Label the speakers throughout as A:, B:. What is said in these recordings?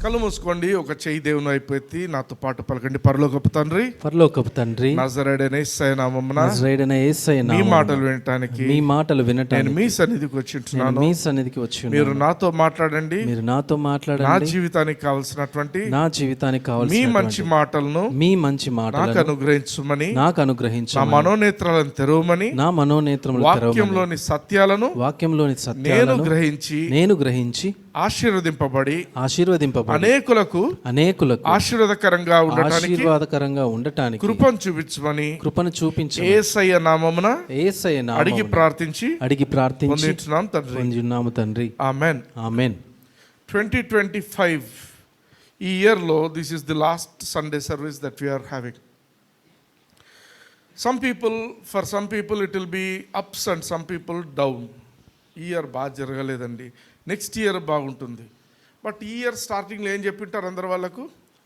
A: కళ్ళు మూసుకోండి. ఒక చెయ్యి దేవుని వైపు ఎత్తి నాతో పాటు పలకండి. పరలోకపు తండ్రి,
B: పరలోకపు తండ్రి,
A: నజరేయుడైన యేసయ్య నామమున
B: మీ
A: మాటలు వినటానికి నేను మీ సన్నిధికి వచ్చింటున్నాను.
B: మీ సన్నిధికి వచ్చి
A: మీరు నాతో మాట్లాడండి. నా జీవితానికి కావాల్సినటువంటి మీ మంచి మాటలను నాకు అనుగ్రహించమని, నా మనోనేత్రాలను తెరవమని, వాక్యంలోని సత్యాలను నేను గ్రహించి ఆశీర్వదింపబడి అనేకులకు ఆశీర్వాదకరంగా ఉండటానికి కృపను చూపించు యేసయ్య నామమున అడిగి ప్రార్థించి పొందుచున్నాము తండ్రి. ఆమేన్.
B: ఆమేన్.
A: 2025 ఈ ఇయర్ లో this is the last Sunday service that we are having. for some people it will be ups and some people down. ఈ ఇయర్ బాగా జరగలేదండి, నెక్స్ట్ ఇయర్ బాగుంటుంది. బట్ ఈ ఇయర్ స్టార్టింగ్లో ఏం చెప్పింటారు అందరు వాళ్ళకు?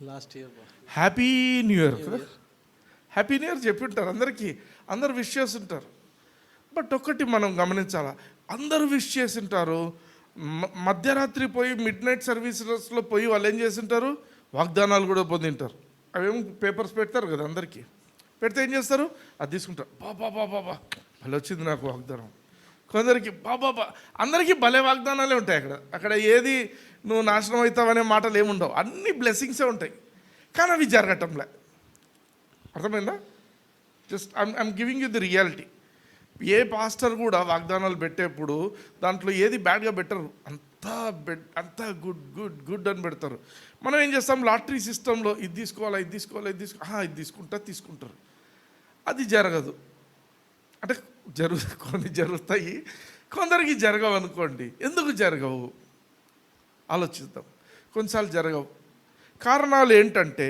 B: Last year
A: happy new year, happy new year చెప్పింటారు అందరికీ, అందరు విష్ చేస్తుంటారు. బట్ ఒక్కటి మనం గమనించాలా, అందరూ విష్ చేసింటారు, మధ్యరాత్రి పోయి మిడ్ నైట్ సర్వీసెస్లో పోయి వాళ్ళు ఏం చేసింటారు, వాగ్దానాలు కూడా పొందింటారు. అవేం పేపర్స్ పెడతారు కదా అందరికీ, పెడితే ఏం చేస్తారు, అది తీసుకుంటారు. బాబా భలే వచ్చింది నాకు వాగ్దానం. కొందరికి బాబా, అందరికీ భలే వాగ్దానాలే ఉంటాయి. అక్కడ ఏది నువ్వు నాశనం అవుతావనే మాటలు ఏముండవు, అన్ని బ్లెస్సింగ్సే ఉంటాయి. కానీ అవి జరగటంలే. అర్థమైందా? Just I'm giving you the reality. A pastor కూడా వాగ్దానాలు పెట్టేప్పుడు దాంట్లో ఏది బ్యాడ్గా పెట్టరు, అంతా గుడ్ అని పెడతారు. మనం ఏం చేస్తాం, లాటరీ సిస్టంలో ఇది తీసుకోవాలి, ఇది తీసుకుంటారు. అది జరగదు. అంటే కొన్ని జరుగుతాయి, కొందరికి జరగవు అనుకోండి. ఎందుకు జరగవు ఆలోచిద్దాం. కొన్నిసార్లు జరగవు. కారణాలు ఏంటంటే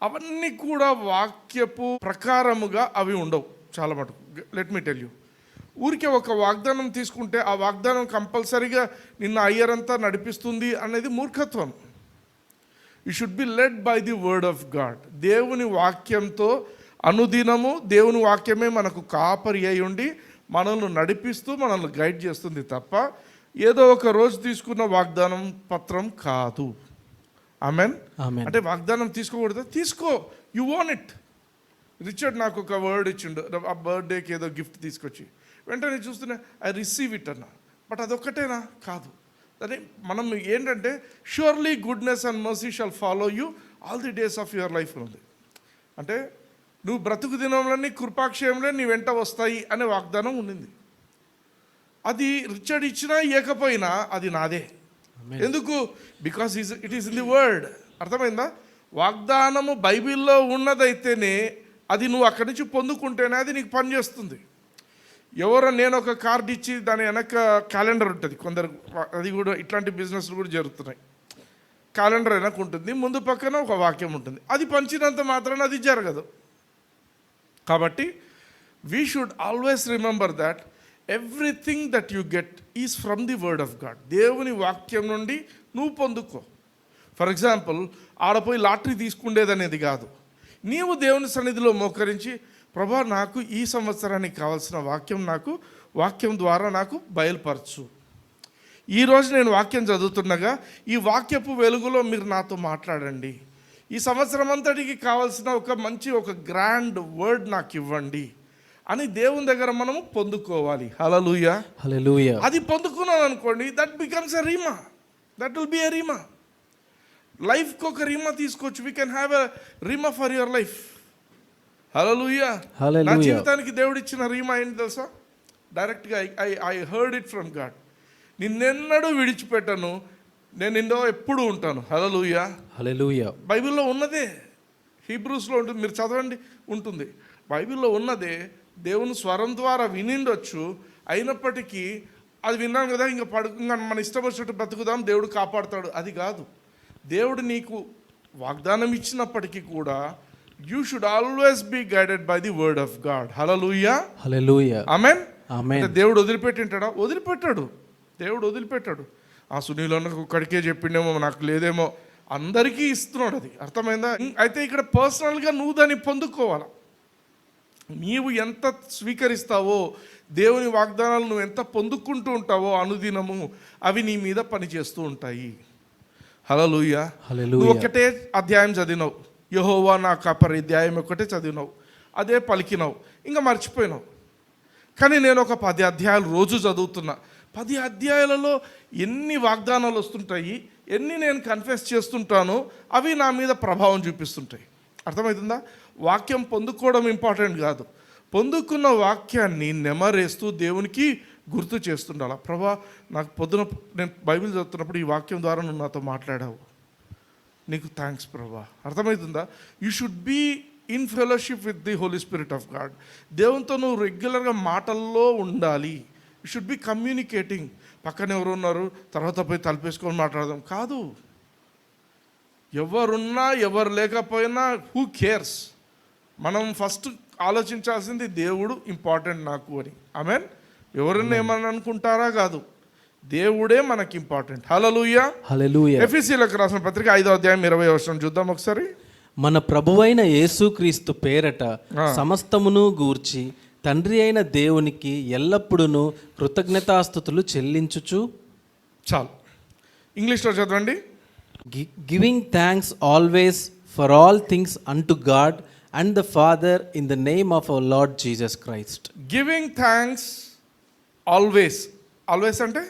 A: అవన్నీ కూడా వాక్యపు ప్రకారముగా అవి ఉండవు చాలా మటుకు. లెట్ మీ టెల్ యూ, ఊరికే ఒక వాగ్దానం తీసుకుంటే ఆ వాగ్దానం కంపల్సరీగా నిన్న అయ్యరంతా నడిపిస్తుంది అనేది మూర్ఖత్వం. You should B led by the word of God. దేవుని వాక్యంతో అనుదినము దేవుని వాక్యమే మనకు కాపరి అయి ఉండి మనల్ని నడిపిస్తూ మనల్ని గైడ్ చేస్తుంది తప్ప ఏదో ఒక రోజు తీసుకున్న వాగ్దానం పత్రం కాదు. ఆమెన్. అంటే వాగ్దానం తీసుకోకూడదు, తీసుకో, యు వాంట్ ఇట్. రిచర్డ్ నాకు ఒక వర్డ్ ఇచ్చిండు, ఆ బర్త్డేకి ఏదో గిఫ్ట్ తీసుకొచ్చి, వెంటనే చూస్తున్నా ఐ రిసీవ్ ఇట్ అన్నా. బట్ అదొక్కటేనా? కాదు. అదే మనం ఏంటంటే surely goodness and mercy shall follow you all the days of your life ఉంది. అంటే నువ్వు బ్రతుకు దినంలోని కృపాక్షయంలో నీ వెంట వస్తాయి అనే వాగ్దానం ఉండింది. అది రిచర్డ్ ఇచ్చినా ఇవ్వకపోయినా అది నాదే. ఎందుకు? Because it is in the word. అర్థమైందా? వాగ్దానము బైబిల్లో ఉన్నదైతేనే అది నువ్వు అక్కడి నుంచి పొందుకుంటేనే అది నీకు పనిచేస్తుంది. నేను ఒక కార్డు ఇచ్చి దాని వెనక క్యాలెండర్ ఉంటుంది కొందరు, అది కూడా ఇట్లాంటి బిజినెస్లు కూడా జరుగుతున్నాయి. క్యాలెండర్ వెనక ఉంటుంది, ముందు పక్కన ఒక వాక్యం ఉంటుంది. అది పంచినంత మాత్రాన అది జరగదు. కాబట్టి we should always remember that everything that you get is from the word of God. దేవుని వాక్యం నుండి నువ్వు పొందుకో. ఫర్ ఎగ్జాంపుల్, ఆడపోయి లాటరీ తీసుకుండేదనేది కాదు. నీవు దేవుని సన్నిధిలో మోకరించి, ప్రభా నాకు ఈ సంవత్సరానికి కావాల్సిన వాక్యం ద్వారా నాకు బయలుపరచు. ఈరోజు నేను వాక్యం చదువుతుండగా ఈ వాక్యపు వెలుగులో మీరు నాతో మాట్లాడండి. ఈ సంవత్సరం అంతటికి కావాల్సిన ఒక గ్రాండ్ వర్డ్ నాకు ఇవ్వండి అని దేవుని దగ్గర మనము పొందుకోవాలి. హల్లెలూయా,
B: హల్లెలూయా.
A: అది పొందుకున్నాను అనుకోండి, that becomes a rhema. That will be a rhema. లైఫ్కి ఒక రీమా తీసుకోవచ్చు. We can have a rhema for your life. Hallelujah. నా జీవితానికి దేవుడు ఇచ్చిన రీమా ఏంటి తెలుసా? డైరెక్ట్గా I heard it from God. నిన్నెన్నడూ విడిచిపెట్టను, నేను నిన్నో ఎప్పుడు ఉంటాను. హల్లెలూయా, హల్లెలూయా. బైబిల్లో ఉన్నదే, హీబ్రూస్లో ఉంటుంది, మీరు చదవండి, ఉంటుంది. బైబిల్లో ఉన్నదే దేవుని స్వరం ద్వారా వినిండొచ్చు, అయినప్పటికీ అది విన్నాను కదా ఇంకా మన ఇష్టం వచ్చినట్టు బ్రతుకుదాం, దేవుడు కాపాడుతాడు, అది కాదు. దేవుడు నీకు వాగ్దానం ఇచ్చినప్పటికీ కూడా you should always be guided by the word of God. Hallelujah, hallelujah. Amen. దేవుడు వదిలిపెట్టింటాడా? వదిలిపెట్టాడు. దేవుడు వదిలిపెట్టాడు. ఆ సునీలో ఒక్కడికే చెప్పిండేమో, నాకు లేదేమో, అందరికీ ఇస్తున్నాడు. అది అర్థమైందా? అయితే ఇక్కడ పర్సనల్గా నువ్వు దాన్ని పొందుకోవాలా. నీవు ఎంత స్వీకరిస్తావో, దేవుని వాగ్దానాలు నువ్వు ఎంత పొందుకుంటూ ఉంటావో అనుదినము, అవి నీ మీద పనిచేస్తూ ఉంటాయి. హల్లెలూయా.
B: హల్లెలూయా.
A: నువ్వు ఒకటే అధ్యాయం చదివినావు, యెహోవా నా కాపరి అధ్యాయం ఒకటే చదివినావు, అదే పలికినావు, ఇంకా మర్చిపోయినావు. కానీ నేను ఒక 10 అధ్యాయాలు రోజు చదువుతున్నా. 10 అధ్యాయాలలో ఎన్ని వాగ్దానాలు వస్తుంటాయి, ఎన్ని నేను కన్ఫెస్ చేస్తుంటాను, అవి నా మీద ప్రభావం చూపిస్తుంటాయి. అర్థమవుతుందా? వాక్యం పొందుకోవడం ఇంపార్టెంట్ కాదు, పొందుకున్న వాక్యాన్ని నెమరేస్తూ దేవునికి గుర్తు చేస్తుండాలి. ప్రభా, నాకు పొద్దున నేను బైబిల్ చదువుతున్నప్పుడు ఈ వాక్యం ద్వారా నువ్వు నాతో మాట్లాడావు, నీకు థ్యాంక్స్ ప్రభా. అర్థమవుతుందా? You should be in fellowship with the holy spirit of God. దేవునితో నువ్వు రెగ్యులర్గా మాటల్లో ఉండాలి. You should be communicating. పక్కన ఎవరు ఉన్నారు, తర్వాత పోయి తలపేసుకొని మాట్లాడదాం కాదు. ఎవరున్నా ఎవరు లేకపోయినా హూ కేర్స్? మనం ఫస్ట్ ఆలోచించాల్సింది దేవుడు ఇంపార్టెంట్ నాకు అని. ఆమెన్. ఎవరన్నా ఏమని అనుకుంటారా? కాదు, దేవుడే మనకి ఇంపార్టెంట్. హల్లెలూయా.
B: హల్లెలూయా.
A: ఎఫెసీయులకు రాసిన పత్రిక 5వ అధ్యాయం 20వ వచనం చూద్దాం ఒకసారి.
B: మన ప్రభువైన యేసుక్రీస్తు పేరట సమస్తమును గూర్చి తండ్రి అయిన దేవునికి ఎల్లప్పుడూ కృతజ్ఞతాస్తుతులు చెల్లించుచు.
A: చాలు, ఇంగ్లీష్లో చదవండి.
B: Giving thanks always for all things unto God and the father in the name of our Lord Jesus Christ.
A: Giving thanks always. Always అంటే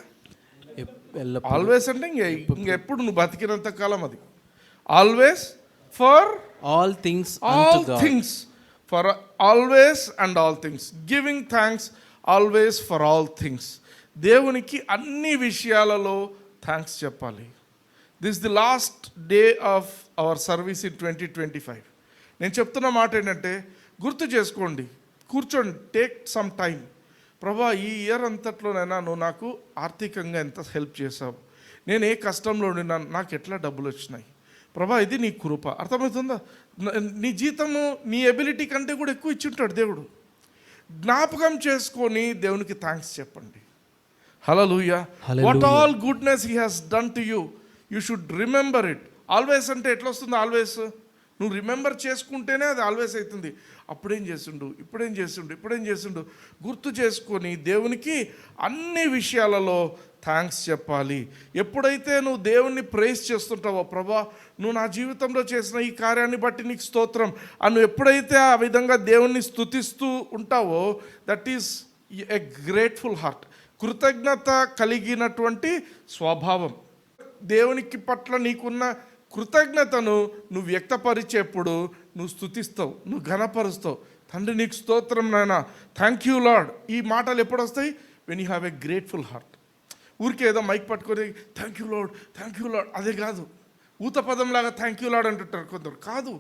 A: ఆల్వేస్ అంటే ఇంకెప్పుడు నువ్వు బతికినంత కాలం అది. Always for
B: all things
A: all things, for always and all things. Giving thanks always for all things. దేవునికి అన్ని విషయాలలో థ్యాంక్స్ చెప్పాలి. This the last day of our service in 2025. నేను చెప్తున్న మాట ఏంటంటే, గుర్తు చేసుకోండి, కూర్చోండి, టేక్ సమ్ టైం. ప్రభా, ఈ ఇయర్ అంతట్లోనైనా నువ్వు నాకు ఆర్థికంగా ఎంత హెల్ప్ చేసావు, నేను ఏ కష్టంలో ఉన్నాను, నాకు ఎట్లా డబ్బులు వచ్చినాయి ప్రభా, ఇది నీ కృప. అర్థమవుతుందా? నీ జీతము నీ ఎబిలిటీ కంటే కూడా ఎక్కువ ఇచ్చింటాడు దేవుడు. జ్ఞాపకం చేసుకొని దేవునికి థ్యాంక్స్ చెప్పండి. Hallelujah. What all goodness he has done to you, you should remember it. Always అంటే ఎట్లా వస్తుంది? ఆల్వేస్ నువ్వు రిమెంబర్ చేసుకుంటేనే అది ఆల్వేస్ అవుతుంది. అప్పుడేం చేసిండు, ఇప్పుడేం చేసిండు, ఇప్పుడేం చేసిండు గుర్తు చేసుకొని దేవునికి అన్ని విషయాలలో థ్యాంక్స్ చెప్పాలి. ఎప్పుడైతే నువ్వు దేవుణ్ణి ప్రైజ్ చేస్తుంటావో, ప్రభా నువ్వు నా జీవితంలో చేసిన ఈ కార్యాన్ని బట్టి నీకు స్తోత్రం అని నువ్వు ఎప్పుడైతే ఆ విధంగా దేవుణ్ణి స్తుతిస్తూ ఉంటావో, that is a grateful heart. కృతజ్ఞత కలిగినటువంటి స్వభావం. దేవునికి పట్ల నీకున్న కృతజ్ఞతను నువ్వు వ్యక్తపరిచేప్పుడు నువ్వు స్తుతిస్తావు, నువ్వు ఘనపరుస్తావు. తండ్రి నీకు స్తోత్రం నాయనా, థ్యాంక్ యూ లార్డ్. ఈ మాటలు ఎప్పుడు వస్తాయి? When you have a grateful heart. ఊరికే ఏదో మైక్ పట్టుకొని thank you lord, thank you lord, అదే కాదు. ఊత పదంలాగా థ్యాంక్ యూ లార్డ్ అంటుంటారు కొందరు. కాదు,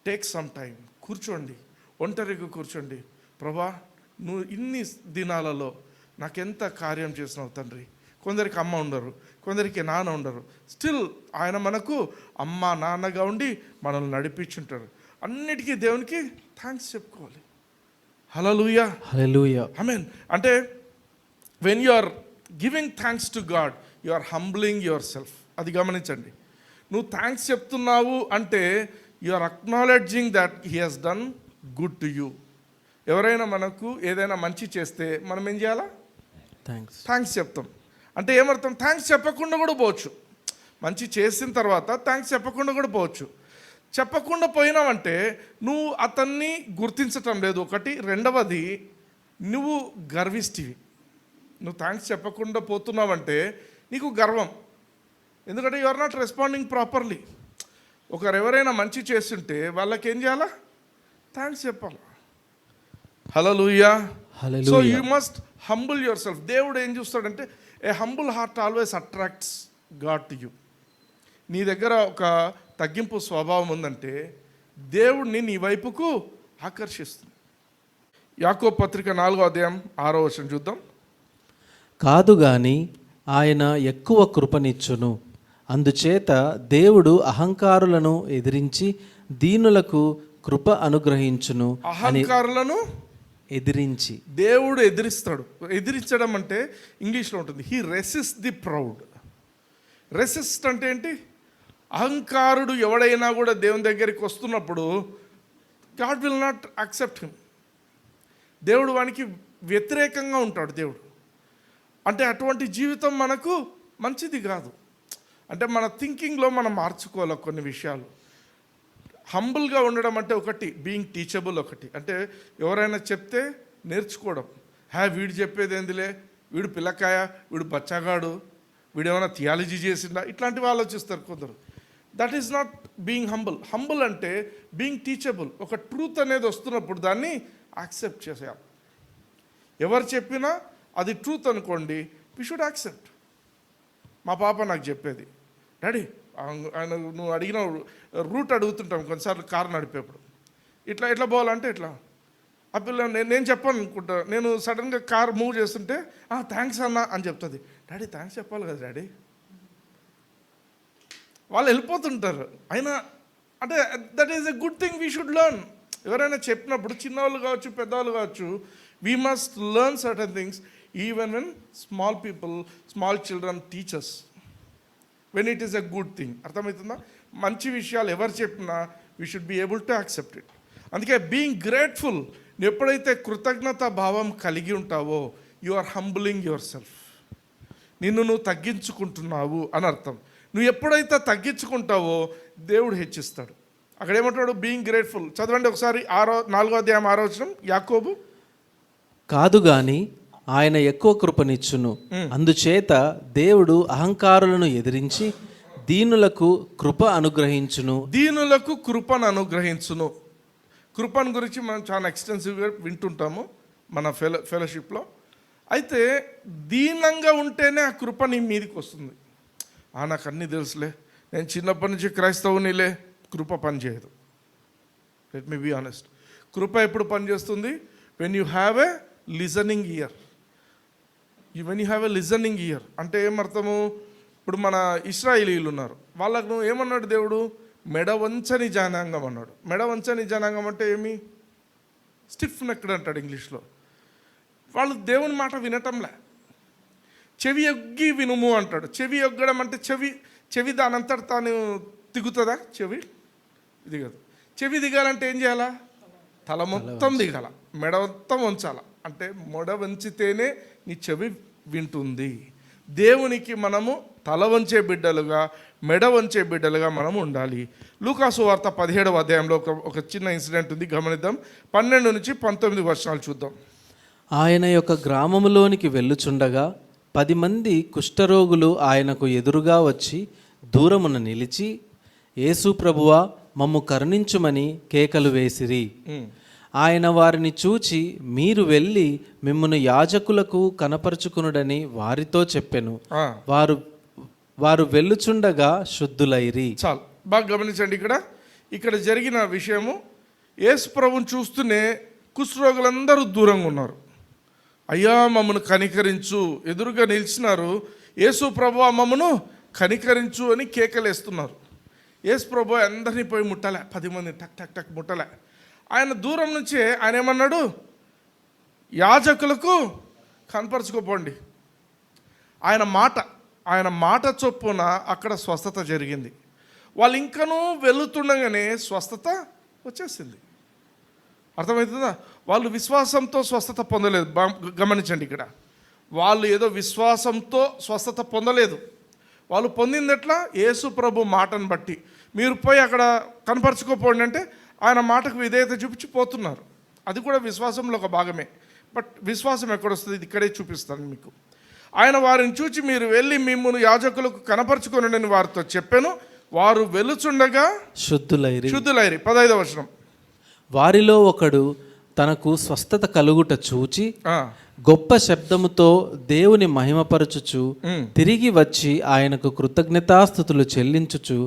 A: టేక్ సమ్ టైం. కూర్చోండి, ఒంటరిగా కూర్చోండి. ప్రభా, నువ్వు ఇన్ని దినాలలో నాకెంత కార్యం చేసినావు తండ్రి. కొందరికి అమ్మ ఉండరు, కొందరికి నాన్న ఉండరు. స్టిల్ ఆయన మనకు అమ్మ నాన్నగా ఉండి మనల్ని నడిపించుంటారు. అన్నిటికీ దేవునికి థ్యాంక్స్ చెప్పుకోవాలి. హల్లెలూయా.
B: హల్లెలూయా.
A: ఆమేన్. అంటే when you are giving thanks to God, you are humbling yourself. అది గమనించండి. నువ్వు థ్యాంక్స్ చెప్తున్నావు అంటే you are acknowledging that he has done good to you. ఎవరైనా మనకు ఏదైనా మంచి చేస్తే మనం ఏం చేయాలా? థ్యాంక్స్ చెప్తాం. అంటే ఏమర్థం? థ్యాంక్స్ చెప్పకుండా కూడా పోవచ్చు. మంచి చేసిన తర్వాత థ్యాంక్స్ చెప్పకుండా కూడా పోవచ్చు. చెప్పకుండా పోయినావంటే నువ్వు అతన్ని గుర్తించటం లేదు ఒకటి. రెండవది, నువ్వు గర్విష్టివి. నువ్వు థ్యాంక్స్ చెప్పకుండా పోతున్నావంటే నీకు గర్వం. ఎందుకంటే you are not responding properly. ఒకరు ఎవరైనా మంచి చేస్తుంటే వాళ్ళకి ఏం చేయాలా? థ్యాంక్స్ చెప్పాలి. Hallelujah. So you must humble yourself. దేవుడు ఏం చూస్తాడంటే, a humble heart always attracts God to you. నీ దగ్గర ఒక తగ్గింపు స్వభావం ఉందంటే దేవుడిని నీ వైపుకు ఆకర్షిస్తుంది. యాకోబు పత్రిక 4వ అధ్యాయం 6వ వచనం చూద్దాం.
B: కాదు గాని ఆయన ఎక్కువ కృపనిచ్చును, అందుచేత దేవుడు అహంకారులను ఎదిరించి దీనులకు కృప అనుగ్రహించును.
A: అహంకారులను
B: ఎదిరించి
A: దేవుడు ఎదిరిస్తాడు. ఎదిరించడం అంటే ఇంగ్లీష్లో ఉంటుంది, he resist the proud. Resist అంటే ఏంటి? అహంకారుడు ఎవడైనా కూడా దేవుని దగ్గరికి వస్తున్నప్పుడు God will not accept him. దేవుడు వానికి వ్యతిరేకంగా ఉంటాడు దేవుడు. అంటే అటువంటి జీవితం మనకు మంచిది కాదు. అంటే మన థింకింగ్లో మనం మార్చుకోవాలి కొన్ని విషయాలు. హంబుల్గా ఉండడం అంటే ఒకటి, బీయింగ్ టీచబుల్ ఒకటి. అంటే ఎవరైనా చెప్తే నేర్చుకోవడం. వీడు చెప్పేది ఏందిలే, వీడు పిల్లకాయ, వీడు బచ్చగాడు, వీడు ఏమైనా థియాలజీ చేసిందా, ఇట్లాంటివి ఆలోచిస్తారు కొందరు. That is not being humble. Humble అంటే బీయింగ్ టీచబుల్. ఒక ట్రూత్ అనేది వస్తున్నప్పుడు దాన్ని యాక్సెప్ట్ చేసేయాలి. ఎవరు చెప్పినా అది ట్రూత్ అనుకోండి, వి షుడ్ యాక్సెప్ట్. మా పాప నాకు చెప్పేది, డాడీ ఆయన నువ్వు అడిగిన రూట్ అడుగుతుంటాం కొన్నిసార్లు కారు నడిపేప్పుడు, ఎట్లా పోవాలంటే ఎట్లా. ఆ పిల్ల నేను చెప్పాను అనుకుంటా, నేను సడన్గా కార్ మూవ్ చేస్తుంటే థ్యాంక్స్ అన్నా అని చెప్తుంది. డాడీ థ్యాంక్స్ చెప్పాలి కదా డాడీ. వాళ్ళు వెళ్ళిపోతుంటారు. అయినా అంటే that is a good thing, we should learn. ఎవరైనా చెప్పినప్పుడు చిన్నవాళ్ళు కావచ్చు పెద్దవాళ్ళు కావచ్చు, we must learn certain things even when small people, small children teachers, when it is a good thing. అర్థమవుతుందా? మంచి విషయాలు ఎవరు చెప్పినా we should be able to accept it. అందుకే బీయింగ్ గ్రేట్ఫుల్, ఎప్పుడైతే కృతజ్ఞత భావం కలిగి ఉంటావో you are humbling yourself. నిన్ను నువ్వు తగ్గించుకుంటున్నావు అని అర్థం. నువ్వు ఎప్పుడైతే తగ్గించుకుంటావో దేవుడు హెచ్చిస్తాడు. అక్కడ ఏమంటాడు? Being grateful. చదవండి ఒకసారి 4వ అధ్యాయం 6వ వచనం. యాకోబు,
B: కాదు గాని ఆయన ఎక్కువ కృపనిచ్చును, అందుచేత దేవుడు అహంకారులను ఎదిరించి దీనులకు కృప అనుగ్రహించును.
A: దీనులకు కృపను అనుగ్రహించును. కృపను గురించి మనం చాలా ఎక్స్టెన్సివ్గా వింటుంటాము మన ఫెలోషిప్లో. అయితే దీనంగా ఉంటేనే ఆ కృప నీ మీదకి వస్తుంది. నాకు అన్నీ తెలుసులే, నేను చిన్నప్పటి నుంచి క్రైస్తవునిలే, కృప పనిచేయదు. Let me be honest. కృప ఎప్పుడు పనిచేస్తుంది? When you have a listening ear. When you have a listening ear అంటే ఏమర్థము? ఇప్పుడు మన ఇశ్రాయేలీయులు ఉన్నారు, వాళ్ళకు ఏమన్నాడు దేవుడు? మెడ వంచని జనాంగం అన్నాడు. మెడ వంచని జనాంగం అంటే ఏమి? స్టిఫ్ నెక్డ్ అంటాడు ఇంగ్లీష్లో. వాళ్ళు దేవుని మాట వినటంలే. చెవి ఎగ్గి వినుము అంటాడు. చెవి ఎగ్గడం అంటే చెవి దానంతట తాను దిగుతుందా? చెవి దిగదు. చెవి దిగాలంటే ఏం చేయాలా? తల మొత్తం దిగాల, మెడ మొత్తం వంచాల. అంటే మెడ వంచితేనే నీ చెవి వింటుంది. దేవునికి మనము తల వంచే బిడ్డలుగా, మెడ వంచే బిడ్డలుగా మనం ఉండాలి. లూకాసు వార్త 17వ అధ్యాయంలో ఒక చిన్న ఇన్సిడెంట్ ఉంది, గమనిద్దాం. 12 నుంచి 19 వచనాలు చూద్దాం.
B: ఆయన యొక్క గ్రామములోనికి వెళ్ళుచుండగా 10 మంది కుష్ఠరోగులు ఆయనకు ఎదురుగా వచ్చి దూరమున నిలిచి, యేసు ప్రభువా మమ్ము కరుణించుమని కేకలు వేసిరి. ఆయన వారిని చూచి, మీరు వెళ్ళి మిమ్మును యాజకులకు కనపరుచుకునుడని వారితో చెప్పెను. వారు వెళ్ళుచుండగా శుద్ధులైరి. చాలు
A: బాగా గమనించండి. ఇక్కడ జరిగిన విషయము, యేసు ప్రభువుని చూస్తూనే కుష్ఠరోగులందరూ దూరంగా ఉన్నారు. అయ్యా మమ్మను కనికరించు, ఎదురుగా నిలిచినారు. యేసు ప్రభువా మమ్మను కనికరించు అని కేకలేస్తున్నారు. యేసు ప్రభువా అందరినీ పోయి ముట్టలే, 10 మంది టక్ టక్ టక్ ముట్టలే. ఆయన దూరం నుంచే ఆయన ఏమన్నాడు? యాజకులకు కనపరుచుకోపోండి. ఆయన మాట చొప్పున అక్కడ స్వస్థత జరిగింది. వాళ్ళు ఇంకనూ వెళుతుండగానే స్వస్థత వచ్చేసింది. అర్థమవుతుందా? వాళ్ళు విశ్వాసంతో స్వస్థత పొందలేదు. గమనించండి, వాళ్ళు ఏదో విశ్వాసంతో స్వస్థత పొందలేదు. వాళ్ళు పొందింది ఎట్లా? యేసు ప్రభు మాటను బట్టి. మీరు పోయి అక్కడ కనపరుచుకోపోండి అంటే ఆయన మాటకు విధేయత చూపించిపోతున్నారు. అది కూడా విశ్వాసంలో ఒక భాగమే. బట్ విశ్వాసం ఎక్కడొస్తుంది? ఇది ఇక్కడే చూపిస్తాను మీకు. ఆయన వారిని చూచి, మీరు వెళ్ళి మిమ్మును యాజకులకు కనపరుచుకొనుడని వారితో చెప్పాను. వారు వెలుచుండగా శుద్ధులైరి. 15వ వచనం.
B: వారిలో ఒకడు తనకు స్వస్థత కలుగుట చూచి గొప్ప శబ్దముతో దేవుని మహిమపరచుచు తిరిగి వచ్చి ఆయనకు కృతజ్ఞతాస్తుతులు చెల్లించుచు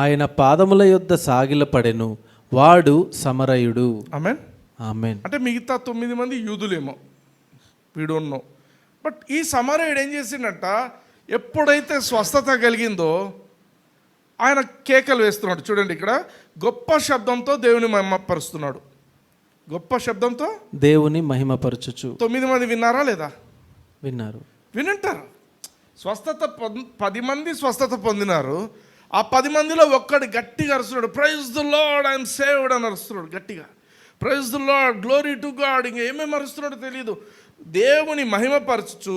B: ఆయన పాదముల యొద్ద సాగిలపడెను. వాడు సమరయుడు.
A: ఆమేన్,
B: ఆమేన్.
A: అంటే మిగతా 9 మంది యూదులేమో, వీ డోంట్ నో. బట్ ఈ సమరయుడు ఏం చేసిండట? ఎప్పుడైతే స్వస్థత కలిగిందో ఆయన కేకలు వేస్తున్నాడు. చూడండి, గొప్ప శబ్దంతో దేవుని మహిమపరుస్తున్నాడు. గొప్ప శబ్దంతో
B: దేవుని మహిమపరచుచు. 9
A: మంది విన్నారా లేదా?
B: విన్నారు,
A: వినుంటారు. స్వస్థత 10 మంది స్వస్థత పొందినారు. ఆ 10 మందిలో ఒక్కడు గట్టిగా అరుస్తున్నాడు, praise the Lord, I'm saved అని అరుస్తున్నాడు గట్టిగా. Praise the Lord, glory to God. ఇంకా ఏమేమి అరుస్తున్నాడో తెలియదు. దేవుని మహిమపరచుచు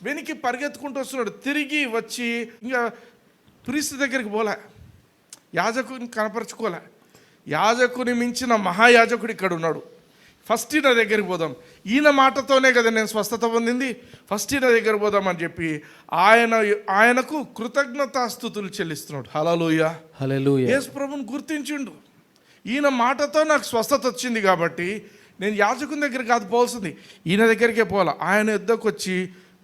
A: వెనికి పరిగెత్తుకుంటూ వస్తున్నాడు. తిరిగి వచ్చి ఇంకా ప్రీస్తు దగ్గరికి పోలే, యాజకుని కనపరుచుకోలే. యాజకుని మించిన మహాయాజకుడు ఇక్కడ ఉన్నాడు. ఫస్ట్ ఈయన దగ్గరికి పోదాం, ఈయన మాటతోనే కదా నేను స్వస్థత పొందింది, ఫస్ట్ ఈయన దగ్గర పోదాం అని చెప్పి ఆయనకు కృతజ్ఞతాస్తుతులు చెల్లిస్తున్నాడు. హల్లెలూయా,
B: హల్లెలూయా.
A: యేసు ప్రభువుని గుర్తించిండు. ఈయన మాటతో నాకు స్వస్థత వచ్చింది కాబట్టి నేను యాజకుని దగ్గర కాదు పోవాల్సింది, ఈయన దగ్గరికే పోవాలా. ఆయన యుద్ధకు వచ్చి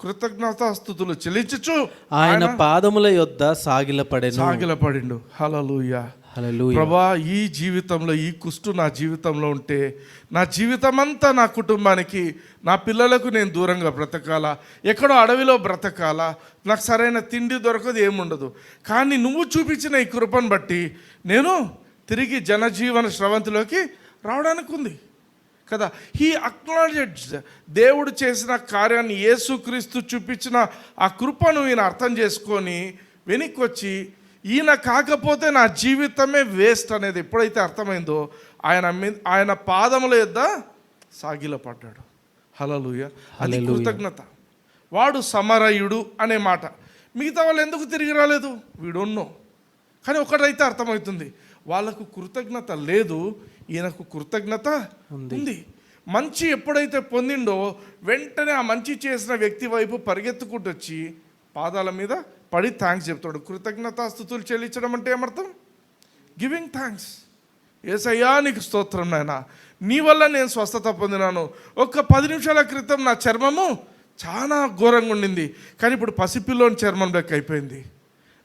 A: కృతజ్ఞతాస్తుతులు చెల్లించచ్చు
B: ఆయన పాదముల యొద్ద సాగిలపడిండు.
A: హల్లెలూయా,
B: హల్లెలూయా.
A: ప్రభా, ఈ జీవితంలో ఈ కుష్టు నా జీవితంలో ఉంటే నా జీవితం అంతా నా కుటుంబానికి, నా పిల్లలకు నేను దూరంగా బ్రతకాలా, ఎక్కడో అడవిలో బ్రతకాలా, నాకు సరైన తిండి దొరకదు, ఏముండదు. కానీ నువ్వు చూపించిన ఈ కృపను బట్టి నేను తిరిగి జనజీవన స్రవంతిలోకి రావడానికి ఉంది కదా. హీ అక్నాలెడ్జ్డ్, దేవుడు చేసిన కార్యాన్ని, యేసుక్రీస్తు చూపించిన ఆ కృపను ఈయన అర్థం చేసుకొని వెనక్కి వచ్చి, ఈయన కాకపోతే నా జీవితమే వేస్ట్ అనేది ఎప్పుడైతే అర్థమైందో ఆయన పాదముల యొద్ద సాగిలపడ్డాడు. హల్లెలూయా, అది కృతజ్ఞత. వాడు సమరయుడు అనే మాట. మిగతా వాళ్ళు ఎందుకు తిరిగి రాలేదు వీడున్నో, కానీ ఒకటైతే అర్థమవుతుంది, వాళ్ళకు కృతజ్ఞత లేదు, ఈయనకు కృతజ్ఞత ఉంది. మంచి ఎప్పుడైతే పొందిండో వెంటనే ఆ మంచి చేసిన వ్యక్తి వైపు పరిగెత్తుకుంటూ వచ్చి పాదాల మీద పడి థ్యాంక్స్ చెప్తాడు. కృతజ్ఞతాస్తుతులు చెల్లించడం అంటే ఏమర్థం? Giving thanks. యేసయ్యా నీకు స్తోత్రం నాయనా, నీ వల్ల నేను స్వస్థత పొందినాను. ఒక 10 నిమిషాల క్రితం నా చర్మము చాలా ఘోరంగా ఉండింది, కానీ ఇప్పుడు పసిపిల్లోని చర్మం లెక్క అయిపోయింది,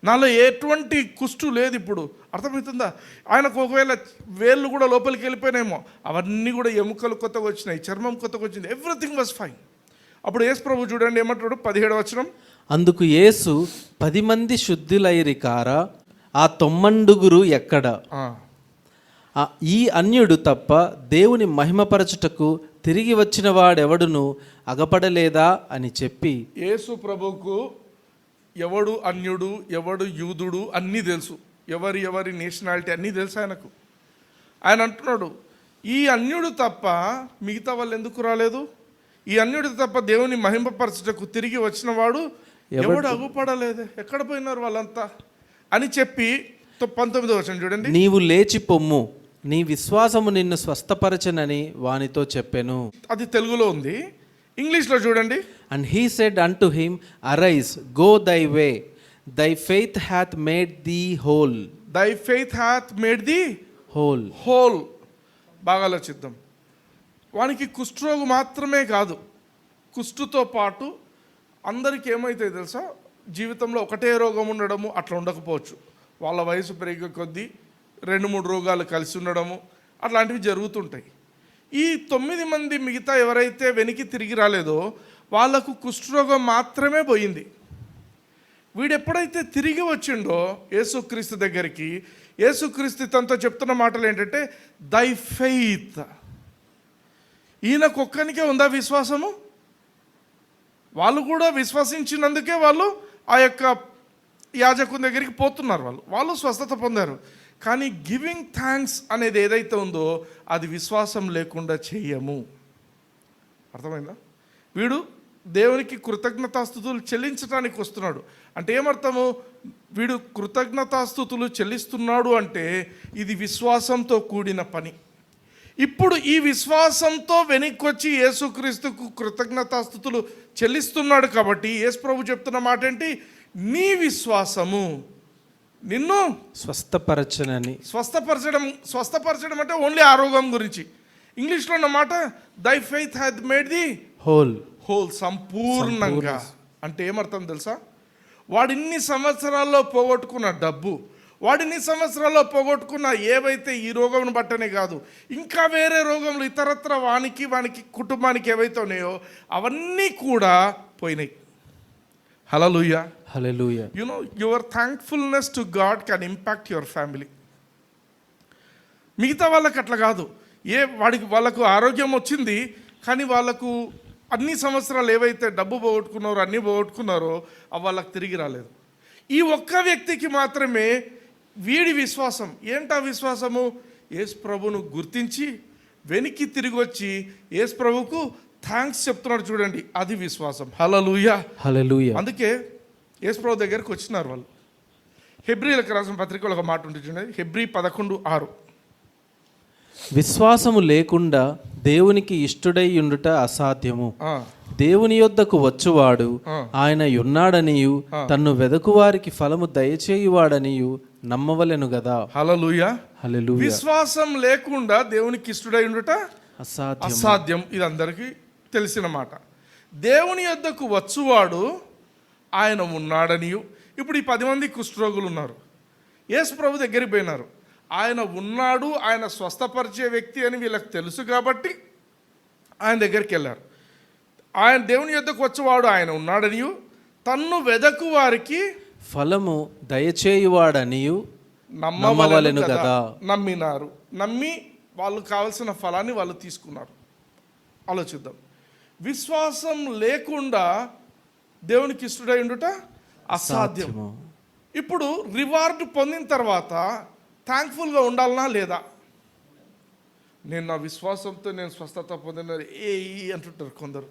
A: నాలో ఎటువంటి కుష్టు లేదు. ఇప్పుడు అర్థమవుతుందా? ఆయనకు ఒకవేళ వేళ్ళు కూడా లోపలికి వెళ్ళిపోయినాయేమో, అవన్నీ కూడా ఎముకలు కొత్తగా వచ్చినాయి, చర్మం కొత్తగా వచ్చింది, ఎవ్రీథింగ్ వాజ్ ఫైన్. అప్పుడు యేసు ప్రభు చూడండి ఏమంటాడు, 17వ వచనం.
B: అందుకు యేసు 10 మంది శుద్ధులైరి కారా, ఆ 90 ఎక్కడ? ఈ అన్యుడు తప్ప దేవుని మహిమపరచుటకు తిరిగి వచ్చిన వాడెవడును అగపడలేదా అని చెప్పి,
A: యేసు ప్రభువుకు ఎవడు అన్యుడు ఎవడు యూదుడు అన్నీ తెలుసు, ఎవరి నేషనాలిటీ అన్నీ తెలుసు ఆయనకు. ఆయన అంటున్నాడు, ఈ అన్యుడు తప్ప మిగతా వాళ్ళు ఎందుకు రాలేదు? ఈ అన్యుడు తప్ప దేవుని మహిమపరచుటకు తిరిగి వచ్చిన వాడు ఎవడు అగుపడలేదు, ఎక్కడ పోయినారు వాళ్ళంతా అని చెప్పి 19వ వచనం చూడండి.
B: నీవు లేచి పొమ్ము, నీ విశ్వాసము నిన్ను స్వస్థపరచనని వానితో చెప్పెను.
A: అది తెలుగులో ఉంది, ఇంగ్లీష్లో చూడండి.
B: And he said unto him, Arise, go thy way, thy faith hath made thee whole.
A: Thy faith hath made thee whole. బాగా ఆలోచిద్దాం. వానికి కుష్ఠరోగం మాత్రమే కాదు, కుష్ఠుతో పాటు అందరికీ ఏమవుతాయి తెలుసా, జీవితంలో ఒకటే రోగం ఉండడము అట్లా ఉండకపోవచ్చు, వాళ్ళ వయసు పెరిగే కొద్దీ 2-3 రోగాలు కలిసి ఉండడము అట్లాంటివి జరుగుతుంటాయి. ఈ 9 మంది మిగతా ఎవరైతే వెనక్కి తిరిగి రాలేదో వాళ్ళకు కుష్ఠరోగం మాత్రమే పోయింది. వీడు ఎప్పుడైతే తిరిగి వచ్చిండో యేసుక్రీస్తు దగ్గరికి, యేసుక్రీస్తు తనతో చెప్తున్న మాటలు ఏంటంటే, దై ఫెయిత్. ఈయనకు ఒక్కనికే ఉందా విశ్వాసము? వాళ్ళు కూడా విశ్వసించినందుకే వాళ్ళు ఆ యొక్క యాజకుని దగ్గరికి పోతున్నారు, వాళ్ళు స్వస్థత పొందారు. కానీ గివింగ్ థ్యాంక్స్ అనేది ఏదైతే ఉందో అది విశ్వాసం లేకుండా చేయము. అర్థమైందా? వీడు దేవునికి కృతజ్ఞతాస్తుతులు చెల్లించడానికి వస్తున్నాడు అంటే ఏమర్థము? వీడు కృతజ్ఞతాస్తుతులు చెల్లిస్తున్నాడు అంటే ఇది విశ్వాసంతో కూడిన పని. ఇప్పుడు ఈ విశ్వాసంతో వెనక్కి వచ్చి యేసుక్రీస్తుకు కృతజ్ఞతాస్తుతులు చెల్లిస్తున్నాడు కాబట్టి యేసు ప్రభు చెప్తున్న మాట ఏంటి? నీ విశ్వాసము నిన్ను స్వస్థపరచడం అంటే ఓన్లీ ఆరోగ్యం గురించి. ఇంగ్లీష్లో ఉన్న మాట దై faith hath made the whole, సంపూర్ణంగా. అంటే ఏమర్థం తెలుసా? వాడిన్ని సంవత్సరాల్లో పోగొట్టుకున్న డబ్బు, వాడిన్ని సంవత్సరాల్లో పోగొట్టుకున్న ఏవైతే ఈ రోగం బట్టనే కాదు, ఇంకా వేరే రోగములు ఇతరత్ర వానికి కుటుంబానికి ఏవైతే ఉన్నాయో అవన్నీ కూడా పోయినాయి. హల్లెలూయా,
B: హల్లెలూయా.
A: You know, your thankfulness to God can impact your family. మిగతా వాళ్ళకి అట్లా కాదు. వాళ్ళకు ఆరోగ్యం వచ్చింది కానీ వాళ్ళకు అన్ని సంవత్సరాలు ఏవైతే డబ్బు పోగొట్టుకున్నారో అన్నీ పోగొట్టుకున్నారో అవి వాళ్ళకి తిరిగి రాలేదు. ఈ ఒక్క వ్యక్తికి మాత్రమే వీడి విశ్వాసం. ఏంటా విశ్వాసము? యేసు ప్రభువును గుర్తించి వెనక్కి తిరిగి వచ్చి యేసు ప్రభువుకు థ్యాంక్స్ చెప్తున్నాడు చూడండి, అది విశ్వాసం. హల్లెలూయా,
B: హల్లెలూయా.
A: అందుకే యేసు ప్రభు దగ్గరికి వచ్చినారు వాళ్ళు. హెబ్రీలకు రాసిన పత్రికలో ఒక మాట ఉంటుంది చూడండి, హెబ్రీ 11:6.
B: విశ్వాసము లేకుండా దేవునికి ఇష్టుడై ఉండుట అసాధ్యము. దేవుని యొద్దకు వచ్చువాడు ఆయన ఉన్నాడనియు తన్ను వెదకువారికి ఫలము దయచేయువాడనియు నమ్మవలెను గదా.
A: హల్లెలూయా.
B: హల్లెలూయా.
A: విశ్వాసం లేకుండా దేవునికి ఇష్టుడై ఉండుట
B: అసాధ్యం.
A: అసాధ్యం. ఇది అందరికీ తెలిసిన మాట. దేవుని యొద్దకు వచ్చువాడు ఆయన ఉన్నాడనియు. ఇప్పుడు ఈ 10 మంది కుష్ఠరోగులు ఉన్నారు, యేసు ప్రభు దగ్గరికి పోయినారు. ఆయన ఉన్నాడు, ఆయన స్వస్థపరిచే వ్యక్తి అని వీళ్ళకి తెలుసు కాబట్టి ఆయన దగ్గరికి వెళ్ళారు. ఆయన దేవుని యొద్దకు వచ్చేవాడు ఆయన ఉన్నాడనియు తన్ను వెదకు వారికి
B: ఫలము దయచేయువాడనియు
A: నమ్మవలెను కదా. నమ్మినారు, నమ్మి వాళ్ళు కావలసిన ఫలాన్ని వాళ్ళు తీసుకున్నారు. ఆలోచిద్దాం. విశ్వాసం లేకుండా దేవునికి ఇష్టడై ఉండుట అసాధ్యం. ఇప్పుడు రివార్డ్ పొందిన తర్వాత థ్యాంక్ఫుల్గా ఉండాలనా లేదా? నేను నా విశ్వాసంతో నేను స్వస్థత పొందిన అంటుంటారు కొందరు.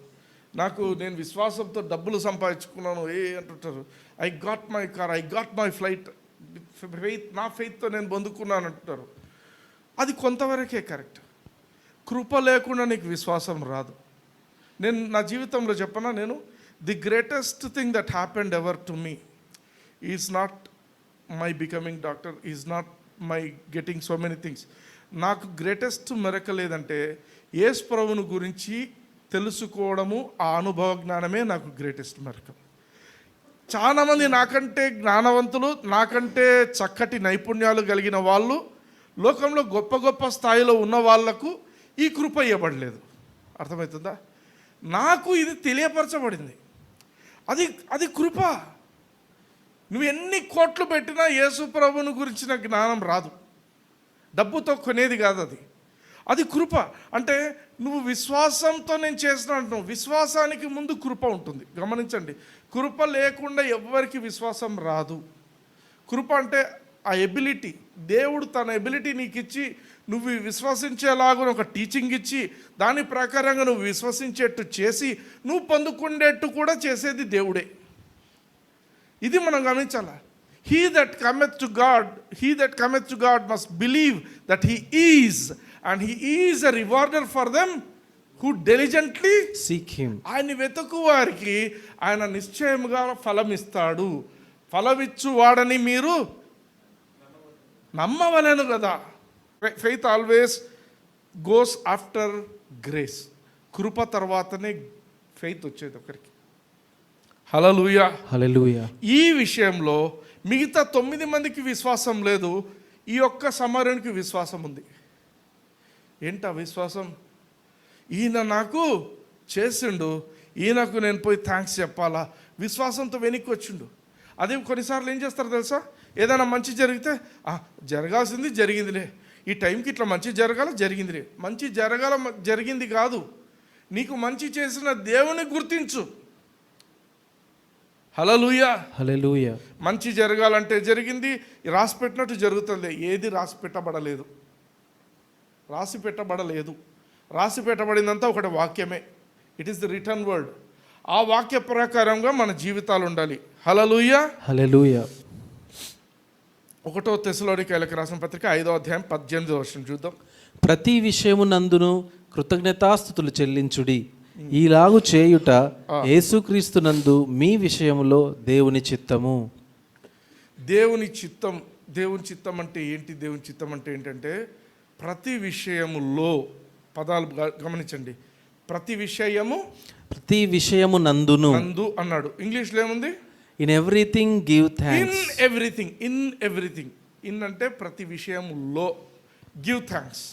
A: నేను విశ్వాసంతో డబ్బులు సంపాదించుకున్నాను అంటుంటారు. I got my car, I got my flight, నా ఫెయిత్తో నేను పొందుకున్నాను అంటుంటారు. అది కొంతవరకే కరెక్ట్. కృప లేకుండా నీకు విశ్వాసం రాదు. నేను నా జీవితంలో చెప్పనా, the greatest thing that happened ever to me is not my becoming doctor, is not my getting so many things. నాకు గ్రేటెస్ట్ మిరకల్ ఏదంటే యేసు ప్రభువుని గురించి తెలుసుకోవడము, ఆ అనుభవ జ్ఞానమే నాకు గ్రేటెస్ట్ మిరకల్. చాలామంది నాకంటే జ్ఞానవంతులు, నాకంటే చక్కటి నైపుణ్యాలు కలిగిన వాళ్ళు, లోకంలో గొప్ప గొప్ప స్థాయిలో ఉన్న వాళ్లకు ఈ కృప ఇవ్వబడలేదు. అర్థమవుతుందా? నాకు ఇది తెలియపరచబడింది. అది కృప. నువ్వు ఎన్ని కోట్లు పెట్టినా యేసు ప్రభువుని గురించిన జ్ఞానం రాదు. డబ్బుతో కొనేది కాదు అది కృప. అంటే నువ్వు విశ్వాసంతో నేను చేసిన అంటున్నావు. విశ్వాసానికి ముందు కృప ఉంటుంది. గమనించండి, కృప లేకుండా ఎవ్వరికి విశ్వాసం రాదు. కృప అంటే ఆ ఎబిలిటీ, దేవుడు తన ఎబిలిటీ నీకు ఇచ్చి నువ్వు విశ్వసించేలాగా ఒక టీచింగ్ ఇచ్చి దాని ప్రకారంగా నువ్వు విశ్వసించేట్టు చేసి నువ్వు పొందుకునేట్టు కూడా చేసేది దేవుడే. ఇది మనం గమనించాలా. He that cometh to God must believe that he is, and he is a rewarder for them who diligently
B: seek him.
A: ఆయన వెతుకు వారికి ఆయన నిశ్చయముగా ఫలం ఇస్తాడు. ఫలమిచ్చు వాడని మీరు నమ్మవలెను కదా. Faith always goes after grace. కృప తర్వాతనే ఫెయిత్ వచ్చేది ఒకరికి. హల్లెలూయా.
B: హల్లెలూయా.
A: ఈ విషయంలో మిగతా 9 మందికి విశ్వాసం లేదు, ఈ ఒక్క సమరయునికి విశ్వాసం ఉంది. ఏంటా విశ్వాసం? ఈయన నాకు చేసిండు, ఈయనకు నేను పోయి థ్యాంక్స్ చెప్పాలా, విశ్వాసంతో వెనక్కి వచ్చిండు. అదే కొన్నిసార్లు ఏం చేస్తారు తెలుసా? ఏదైనా మంచి జరిగితే జరగాల్సింది జరిగిందిలే, ఈ టైంకి ఇట్లా మంచి జరిగిందిలే. మంచి జరిగింది కాదు, నీకు మంచి చేసిన దేవుని గుర్తించు. హల్లెలూయా.
B: హల్లెలూయా.
A: మంచి జరగాలంటే జరిగింది, రాసి పెట్టినట్టు జరుగుతుంది. ఏది రాసి పెట్టబడలేదు. రాసి పెట్టబడిందంతా ఒకటి వాక్యమే. It is the return word. ఆ వాక్య ప్రకారంగా మన జీవితాలు ఉండాలి. హల్లెలూయా.
B: హల్లెలూయా.
A: 1 తెస్సలోనికైలకు రాసిన పత్రిక 5వ అధ్యాయం 18వ వచనం చూద్దాం.
B: ప్రతి విషయమునందును కృతజ్ఞతాస్తుతులు చెల్లించుడి, ఈలాగు చేయుట యేసుక్రీస్తునందు మీ విషయములో దేవుని చిత్తము.
A: దేవుని చిత్తం అంటే ఏంటి? దేవుని చిత్తం అంటే ఏంటంటే ప్రతి విషయములో, పదాలు గమనించండి, ప్రతి విషయము నందు అన్నాడు. ఇంగ్లీష్లో ఏముంది?
B: In everything give thanks.
A: In everything. In అంటే ప్రతి విషయములో, give thanks.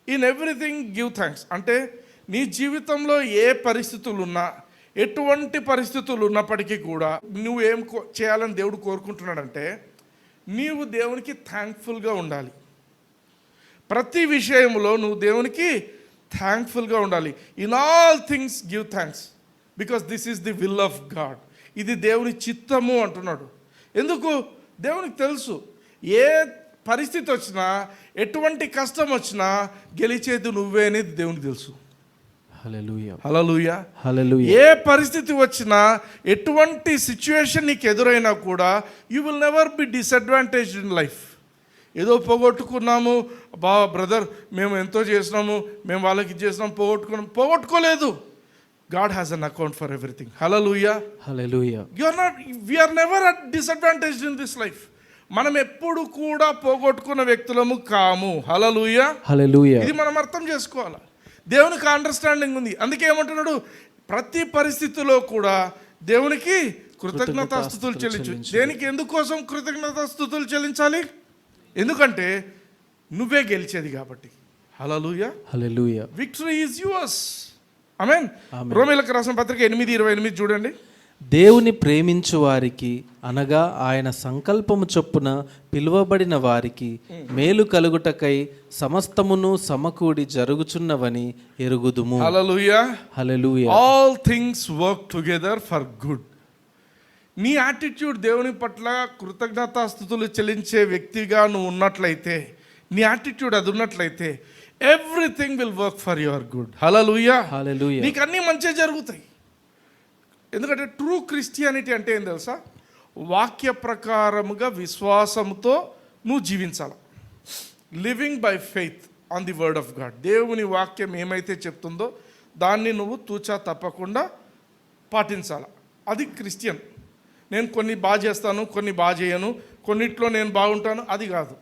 A: In everything give thanks అంటే నీ జీవితంలో ఏ పరిస్థితులు ఉన్నా, ఎటువంటి పరిస్థితులు ఉన్నప్పటికీ కూడా నువ్వేం చేయాలని దేవుడు కోరుకుంటున్నాడంటే నీవు దేవునికి థ్యాంక్ఫుల్గా ఉండాలి. ప్రతి విషయంలో నువ్వు దేవునికి థ్యాంక్ఫుల్గా ఉండాలి. In all things give thanks because this is the will of God. ఇది దేవుని చిత్తము అంటున్నాడు. ఎందుకు? దేవునికి తెలుసు ఏ పరిస్థితి వచ్చినా, ఎటువంటి కష్టం వచ్చినా గెలిచేది నువ్వే అనేది దేవునికి తెలుసు.
B: హల్లెలూయా,
A: హల్లెలూయా.
B: హల్లెలూయా.
A: ఏ పరిస్థితి వచ్చినా, ఎటువంటి సిచ్యువేషన్ నీకు ఎదురైనా కూడా you will never be disadvantage in life. ఏదో పోగొట్టుకున్నాము, బ్రదర్ మేము ఎంతో చేసినాము, మేము వాళ్ళకి చేసినాము, పోగొట్టుకోలేదు. God has an account for everything. Hallelujah,
B: hallelujah.
A: We are never at disadvantage in this life. మనం ఎప్పుడు కూడా పోగొట్టుకున్న వ్యక్తులము కాము. హల్లెలూయా,
B: హల్లెలూయా.
A: ఇది మనం అర్థం చేసుకోవాలి. దేవునికి అండర్స్టాండింగ్ ఉంది. అందుకే ఏమంటున్నాడు, ప్రతి పరిస్థితిలో కూడా దేవునికి కృతజ్ఞతాస్తుతులు చెల్లించు. దేనికి, ఎందుకోసం కృతజ్ఞతాస్తుతులు చెల్లించాలి? ఎందుకంటే నువ్వే గెలిచేది కాబట్టి. Hallelujah,
B: hallelujah.
A: Victory is yours. Amen. రోమీయులకు రాసిన పత్రిక 8:28 చూడండి.
B: దేవుని ప్రేమించు వారికి, అనగా ఆయన సంకల్పము చొప్పున పిలువబడిన వారికి మేలు కలుగుటకై సమస్తమును సమకూడి జరుగుచున్నవని ఎరుగుదుము.
A: Hallelujah,
B: hallelujah.
A: All things work together for good. నీ యాటిట్యూడ్ దేవుని పట్ల కృతజ్ఞతాస్తుతులు చెల్లించే వ్యక్తిగా నువ్వు ఉన్నట్లయితే, నీ యాటిట్యూడ్ అది ఉన్నట్లయితే, everything will work for your good. Hallelujah,
B: hallelujah.
A: నీకు అన్నీ మంచిగా జరుగుతాయి. ఎందుకంటే ట్రూ క్రిస్టియానిటీ అంటే ఏం తెలుసా? వాక్య ప్రకారముగా విశ్వాసంతో నువ్వు జీవించాలి. Living by faith on the word of God. దేవుని వాక్యం ఏమైతే చెప్తుందో దాన్ని నువ్వు తూచా తప్పకుండా పాటించాలి. అది క్రిస్టియన్. నేను కొన్ని బాగా చేస్తాను, కొన్ని బాగా చేయను, కొన్నిట్లో నేను బాగుంటాను, అది కాదు.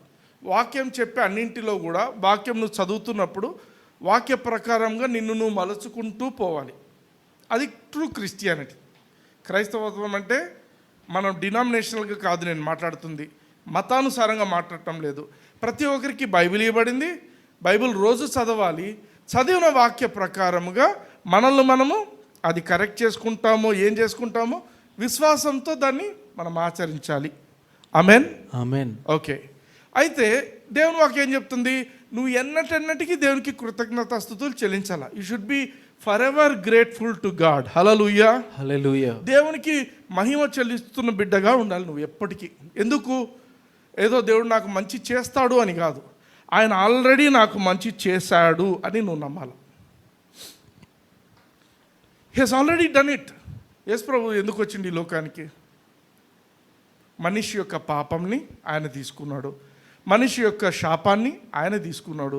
A: వాక్యం చెప్పే అన్నింటిలో కూడా వాక్యం నువ్వు చదువుతున్నప్పుడు వాక్య ప్రకారంగా నిన్ను నువ్వు మలుచుకుంటూ పోవాలి. అది ట్రూ క్రిస్టియానిటీ. క్రైస్తవత్వం అంటే మనం డినామినేషనల్గా కాదు నేను మాట్లాడుతుంది, మతానుసారంగా మాట్లాడటం లేదు. ప్రతి ఒక్కరికి బైబిల్ ఇవ్వబడింది, బైబిల్ రోజు చదవాలి. చదివిన వాక్య ప్రకారముగా మనల్ని మనము అది కరెక్ట్ చేసుకుంటామో ఏం చేసుకుంటామో విశ్వాసంతో దాన్ని మనం ఆచరించాలి. ఆమేన్,
B: ఆమేన్.
A: ఓకే. అయితే దేవుని వాక్యం ఏం చెప్తుంది? నువ్వు ఎన్నటెన్నటికీ దేవునికి కృతజ్ఞతాస్తుతులు చెల్లించాలా. You should be forever grateful to God. Hallelujah,
B: hallelujah.
A: దేవునికి మహిమ చెల్లిస్తున్న బిడ్డగా ఉండాలి నువ్వు ఎప్పటికీ. ఎందుకు? ఏదో దేవుడు నాకు మంచి చేస్తాడు అని కాదు, ఆయన ఆల్రెడీ నాకు మంచి చేశాడు అని నువ్వు నమ్మాలి. He has already done it. యేసు ప్రభు ఎందుకు వచ్చింది ఈ లోకానికి? మనిషి యొక్క పాపంని ఆయన తీసుకున్నాడు, మనిషి యొక్క శాపాన్ని ఆయన తీసుకున్నాడు,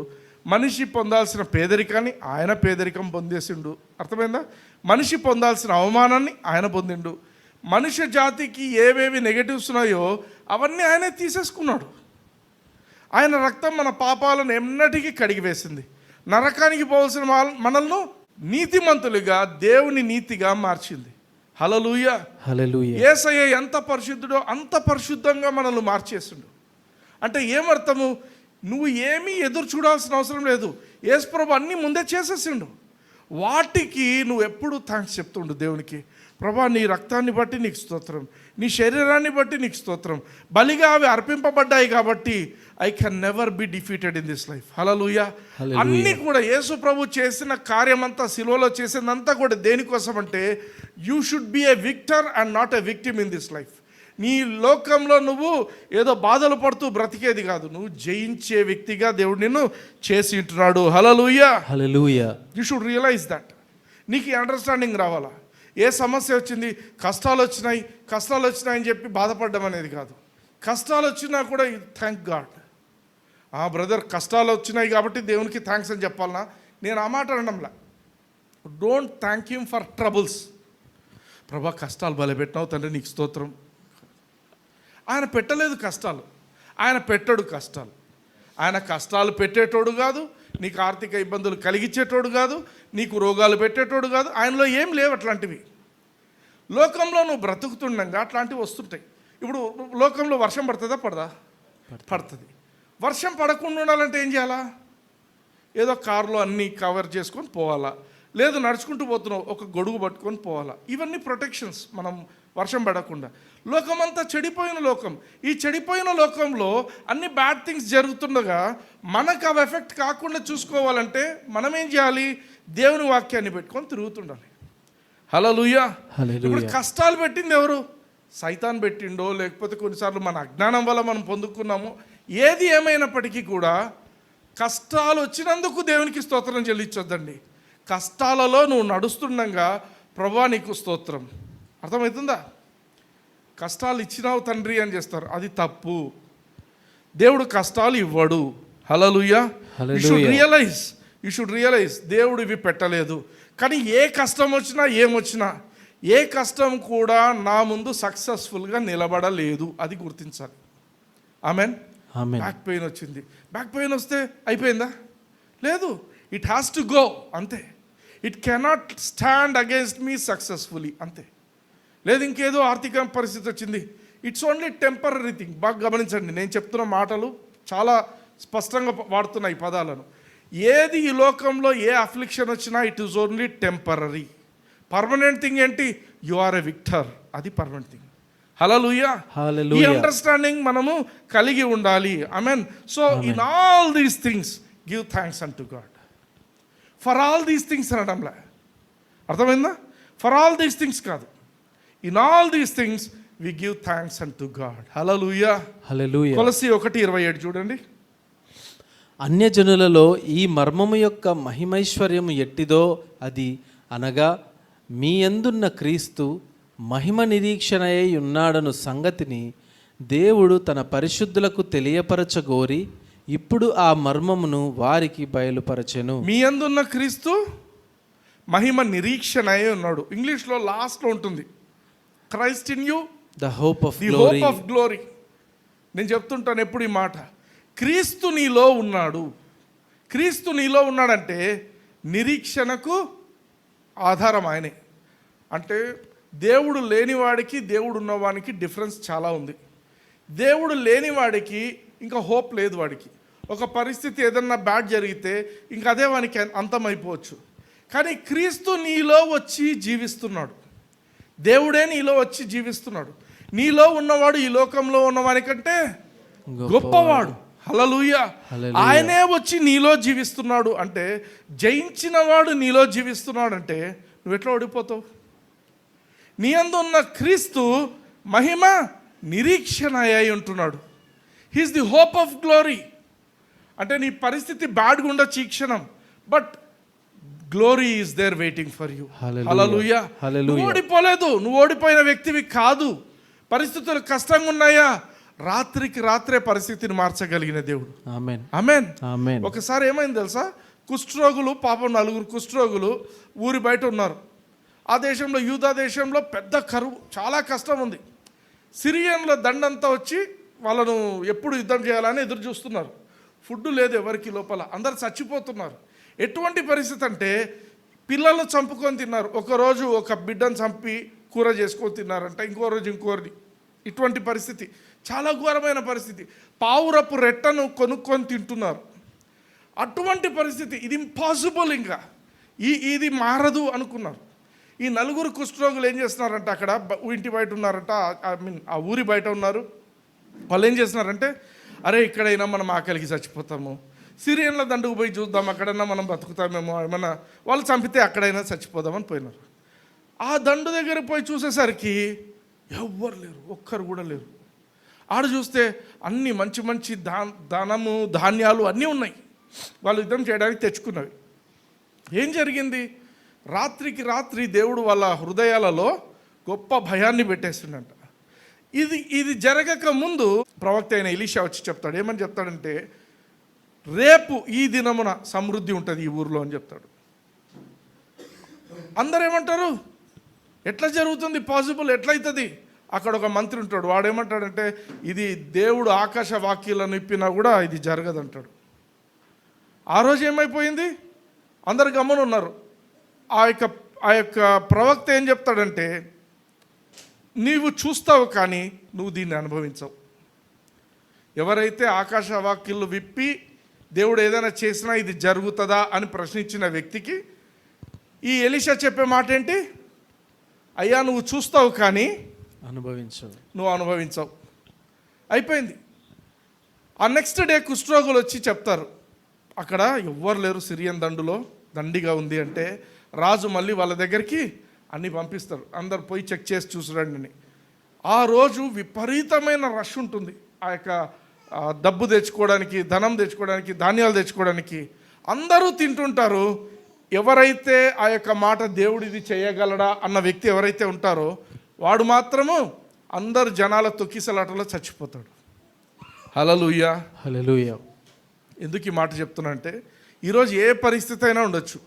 A: మనిషి పొందాల్సిన పేదరికాన్ని ఆయన పేదరికం పొందేసిండు. అర్థమైందా? మనిషి పొందాల్సిన అవమానాన్ని ఆయన పొందిండు. మనుష్య జాతికి ఏవేవి నెగటివ్స్ ఉన్నాయో అవన్నీ ఆయనే తీసేసుకున్నాడు. ఆయన రక్తం మన పాపాలను ఎన్నటికీ కడిగివేసింది. నరకానికి పోవాల్సిన మనల్ని నీతిమంతులుగా దేవుని నీతిగా మార్చింది. హల్లెలూయా,
B: హల్లెలూయా.
A: యేసయ్య ఎంత పరిశుద్ధుడో అంత పరిశుద్ధంగా మనల్ని మార్చేసిండు. అంటే ఏమర్థము? నువ్వు ఏమీ ఎదురు చూడాల్సిన అవసరం లేదు. యేసు ప్రభు అన్నీ ముందే చేసేసిండు. వాటికి నువ్వు ఎప్పుడు థ్యాంక్స్ చెప్తుండు దేవునికి. ప్రభా, నీ రక్తాన్ని బట్టి నీకు స్తోత్రం, నీ శరీరాన్ని బట్టి నీకు స్తోత్రం, బలిగా అవి అర్పింపబడ్డాయి కాబట్టి I can never be defeated in this life. Hallelujah. అన్నీ కూడా యేసు ప్రభు చేసిన కార్యమంతా, సిలువలో చేసిందంతా కూడా దేనికోసం అంటే you should be a victor and not a victim in this life. నీ లోకంలో నువ్వు ఏదో బాధలు పడుతూ బ్రతికేది కాదు, నువ్వు జయించే వ్యక్తిగా దేవుడు నిన్ను చేసి ఉంటున్నాడు. Hallelujah,
B: hallelujah.
A: You should realise that. నీకు ఈ అండర్స్టాండింగ్ రావాలా? ఏ సమస్య వచ్చింది, కష్టాలు వచ్చినాయని చెప్పి బాధపడడం అనేది కాదు. కష్టాలు వచ్చినా కూడా థ్యాంక్ గాడ్. బ్రదర్, కష్టాలు వచ్చినాయి కాబట్టి దేవునికి థ్యాంక్స్ అని చెప్పాలనా? నేను ఆ మాట అనడంలా. Don't thank him for troubles. ప్రభా, కష్టాలు బలపెట్టినావు తండ్రి, నీకు స్తోత్రం. ఆయన పెట్టలేదు కష్టాలు, ఆయన పెట్టాడు కష్టాలు. ఆయన కష్టాలు పెట్టేటోడు కాదు, నీకు ఆర్థిక ఇబ్బందులు కలిగించేటోడు కాదు, నీకు రోగాలు పెట్టేటోడు కాదు. ఆయనలో ఏం లేవు అట్లాంటివి. లోకంలో నువ్వు బ్రతుకుతుండగా అట్లాంటివి వస్తుంటాయి. ఇప్పుడు లోకంలో వర్షం పడుతుందా? పడుతుంది. వర్షం పడకుండా ఉండాలంటే ఏం చేయాలా? ఏదో కారులో అన్నీ కవర్ చేసుకొని పోవాలా, లేదు నడుచుకుంటూ పోతున్నావు ఒక గొడుగు పట్టుకొని పోవాలా. ఇవన్నీ ప్రొటెక్షన్స్ మనం వర్షం పడకుండా. లోకమంతా చెడిపోయిన లోకం. ఈ చెడిపోయిన లోకంలో అన్ని బ్యాడ్ థింగ్స్ జరుగుతుండగా మనకు అవి ఎఫెక్ట్ కాకుండా చూసుకోవాలంటే మనం ఏం చేయాలి? దేవుని వాక్యాన్ని పెట్టుకొని తిరుగుతుండాలి. హల్లెలూయా. ఇప్పుడు కష్టాలు పెట్టింది ఎవరు? సైతాన్ పెట్టిండో, లేకపోతే కొన్నిసార్లు మన అజ్ఞానం వల్ల మనం పొందుకున్నాము. ఏది ఏమైనప్పటికీ కూడా కష్టాలు వచ్చినందుకు దేవునికి స్తోత్రం చెల్లించొద్దండి. కష్టాలలో నువ్వు నడుస్తుండగా ప్రభువా నీకు స్తోత్రం. అర్థమవుతుందా? కష్టాలు ఇచ్చినావు తండ్రి అని చేస్తారు, అది తప్పు. దేవుడు కష్టాలు ఇవ్వడు. హల్లెలూయా. యు షుడ్ రియలైజ్ దేవుడు ఇవి పెట్టలేదు. కానీ ఏ కష్టం వచ్చినా ఏమొచ్చినా ఏ కష్టం కూడా నా ముందు సక్సెస్ఫుల్గా నిలబడలేదు, అది గుర్తించాలి. ఆమెన్. బ్యాక్ పెయిన్ వచ్చింది, బ్యాక్ పెయిన్ వస్తే అయిపోయిందా? లేదు. ఇట్ హ్యాస్ టు గో, అంతే. It cannot stand against me successfully, అంతే. లేదు ఇంకేదో ఆర్థిక పరిస్థితి వచ్చింది, ఇట్స్ ఓన్లీ టెంపరరీ థింగ్. బాగా గమనించండి, నేను చెప్తున్న మాటలు చాలా స్పష్టంగా వాడుతున్నాయి ఈ పదాలను. ఏది ఈ లోకంలో ఏ అఫ్లిక్షన్ వచ్చినా it is only temporary. Permanent thing ఏంటి? యు ఆర్ ఎ విక్టర్, అది పర్మనెంట్ థింగ్. హల్లెలూయా. ఈ అండర్స్టాండింగ్ మనము కలిగి ఉండాలి. Amen. So in all these things give thanks unto God. For all these things అనడంలా, అర్థమైందా? ఫర్ ఆల్ దీస్ థింగ్స్ కాదు, in all these things we give thanks unto God. Hallelujah. కొలస్సీ 1:27 చూడండి.
B: అన్యజనులలో ఈ మర్మము యొక్క మహిమైశ్వర్యము ఎట్టిదో అది అనగా మీ యందున్న క్రీస్తు మహిమ నిరీక్షణయై ఉన్నాడను సంగతిని దేవుడు తన పరిశుద్ధులకు తెలియపరచగోరి ఇప్పుడు ఆ మర్మమును వారికి బయలుపరచెను.
A: మీ యందున్న క్రీస్తు మహిమ నిరీక్షణయై ఉన్నాడు. ఇంగ్లీష్లో లాస్ట్లో ఉంటుంది, Christ in you
B: the hope of
A: glory. నేను చెప్తుంటాను ఎప్పుడు ఈ మాట, క్రీస్తు నీలో ఉన్నాడు. క్రీస్తు నీలో ఉన్నాడంటే నిరీక్షణకు ఆధారం ఆయనే. అంటే దేవుడు లేనివాడికి దేవుడు ఉన్నవాడికి డిఫరెన్స్ చాలా ఉంది. దేవుడు లేనివాడికి ఇంకా హోప్ లేదు. వాడికి ఒక పరిస్థితి ఏదన్నా బ్యాడ్ జరిగితే ఇంకా అదే వానికి అంతమైపోవచ్చు. కానీ క్రీస్తు నీలో వచ్చి జీవిస్తున్నాడు, దేవుడే నీలో వచ్చి జీవిస్తున్నాడు. నీలో ఉన్నవాడు ఈ లోకంలో ఉన్నవానికంటే గొప్పవాడు. హల్లెలూయా. ఆయనే వచ్చి నీలో జీవిస్తున్నాడు అంటే, జయించిన వాడు నీలో జీవిస్తున్నాడు అంటే నువ్వు ఎట్లా ఓడిపోతావు? నీ యందు ఉన్న క్రీస్తు మహిమ నిరీక్షణ అయి ఉంటున్నాడు. He is the hope of glory. అంటే నీ పరిస్థితి బ్యాడ్గా ఉండొచ్చు ఈ క్షణం, but glory is there waiting for you. Hallelujah. నువ్వు ఓడిపోలేదు, నువ్వు ఓడిపోయిన వ్యక్తివి కాదు. పరిస్థితులు కష్టంగా ఉన్నాయా? రాత్రికి రాత్రే పరిస్థితిని మార్చగలిగిన దేవుడు.
B: ఆమేన్.
A: ఆమేన్.
B: ఆమేన్.
A: ఒకసారి ఏమైంది తెలుసా? కుష్ఠరోగులు, పాపం 4 కుష్ఠరోగులు ఊరి బయట ఉన్నారు. ఆ దేశంలో, యూదా దేశంలో పెద్ద కరువు, చాలా కష్టం ఉంది. సిరియన్ల దండంతా వచ్చి వాళ్ళను ఎప్పుడు యుద్ధం చేయాలని ఎదురు చూస్తున్నారు. ఫుడ్ లేదు ఎవరికి, లోపల అందరు చచ్చిపోతున్నారు. ఎటువంటి పరిస్థితి అంటే పిల్లలు చంపుకొని తిన్నారు. ఒకరోజు ఒక బిడ్డను చంపి కూర చేసుకొని తిన్నారంట, ఇంకో రోజు ఇంకోరిని. ఇటువంటి పరిస్థితి, చాలా ఘోరమైన పరిస్థితి. పావురపు రెట్టను కొనుక్కొని తింటున్నారు. అటువంటి పరిస్థితి, ఇది ఇంపాసిబుల్, ఇంకా ఇది మారదు అనుకున్నారు. ఈ 4 కుష్ఠరోగులు ఏం చేస్తున్నారంట, అక్కడ ఇంటి బయట ఉన్నారంట, ఆ ఊరి బయట ఉన్నారు. వాళ్ళు ఏం చేస్తున్నారంటే, అరే ఇక్కడైనా మనం ఆకలికి చచ్చిపోతాము, సిరియన్ల దండుకు పోయి చూద్దాం, అక్కడైనా మనం బతుకుతామేమో, ఏమన్నా వాళ్ళు చంపితే అక్కడైనా చచ్చిపోదామని పోయినారు. ఆ దండు దగ్గర పోయి చూసేసరికి ఎవ్వరు లేరు, ఒక్కరు కూడా లేరు. ఆడ చూస్తే అన్ని మంచి మంచి ధనము, ధాన్యాలు అన్నీ ఉన్నాయి, వాళ్ళు యుద్ధం చేయడానికి తెచ్చుకున్నవి. ఏం జరిగింది? రాత్రికి రాత్రి దేవుడు వాళ్ళ హృదయాలలో గొప్ప భయాన్ని పెట్టేస్తుందంట. ఇది జరగక ముందు ప్రవక్త అయిన ఎలీషా వచ్చి చెప్తాడు. ఏమని చెప్తాడంటే, రేపు ఈ దినమున సమృద్ధి ఉంటుంది ఈ ఊరిలో అని చెప్తాడు. అందరూ ఏమంటారు, ఎట్లా జరుగుతుంది, పాసిబుల్ ఎట్లయితుంది? అక్కడ ఒక మంత్రి ఉంటాడు, వాడు ఏమంటాడంటే, ఇది దేవుడు ఆకాశ వాక్యాలను ఇప్పినా కూడా ఇది జరగదంటాడు. ఆ రోజు ఏమైపోయింది? అందరు గమ్మున ఉన్నారు. ఆ యొక్క ప్రవక్త ఏం చెప్తాడంటే, నీవు చూస్తావు కానీ నువ్వు దీన్ని అనుభవించవు. ఎవరైతే ఆకాశ వాక్యాలు విప్పి దేవుడు ఏదైనా చేసినా ఇది జరుగుతుందా అని ప్రశ్నించిన వ్యక్తికి ఈ ఎలీషా చెప్పే మాట ఏంటి? అయ్యా నువ్వు చూస్తావు కానీ నువ్వు అనుభవించవు. అయిపోయింది. ఆ నెక్స్ట్ డే కుష్ఠరోగులు వచ్చి చెప్తారు, అక్కడ ఎవ్వరు లేరు, సిరియన్ దండులో దండిగా ఉంది అంటే రాజు మళ్ళీ వాళ్ళ దగ్గరికి అన్నీ పంపిస్తారు, అందరు పోయి చెక్ చేసి చూసురండి అని. ఆ రోజు విపరీతమైన రష్ ఉంటుంది. ఆ యొక్క డబ్బు తెచ్చుకోవడానికి, ధనం తెచ్చుకోవడానికి, ధాన్యాలు తెచ్చుకోవడానికి అందరూ తింటుంటారు. ఎవరైతే ఆ యొక్క మాట దేవుడు ఇది చేయగలడా అన్న వ్యక్తి ఎవరైతే ఉంటారో వాడు మాత్రము అందరు జనాల తొక్కిసలాటలో చచ్చిపోతాడు. హల్లెలూయా.
B: హల్లెలూయా.
A: ఎందుకు ఈ మాట చెప్తున్నా అంటే ఈరోజు ఏ పరిస్థితి అయినా ఉండొచ్చు,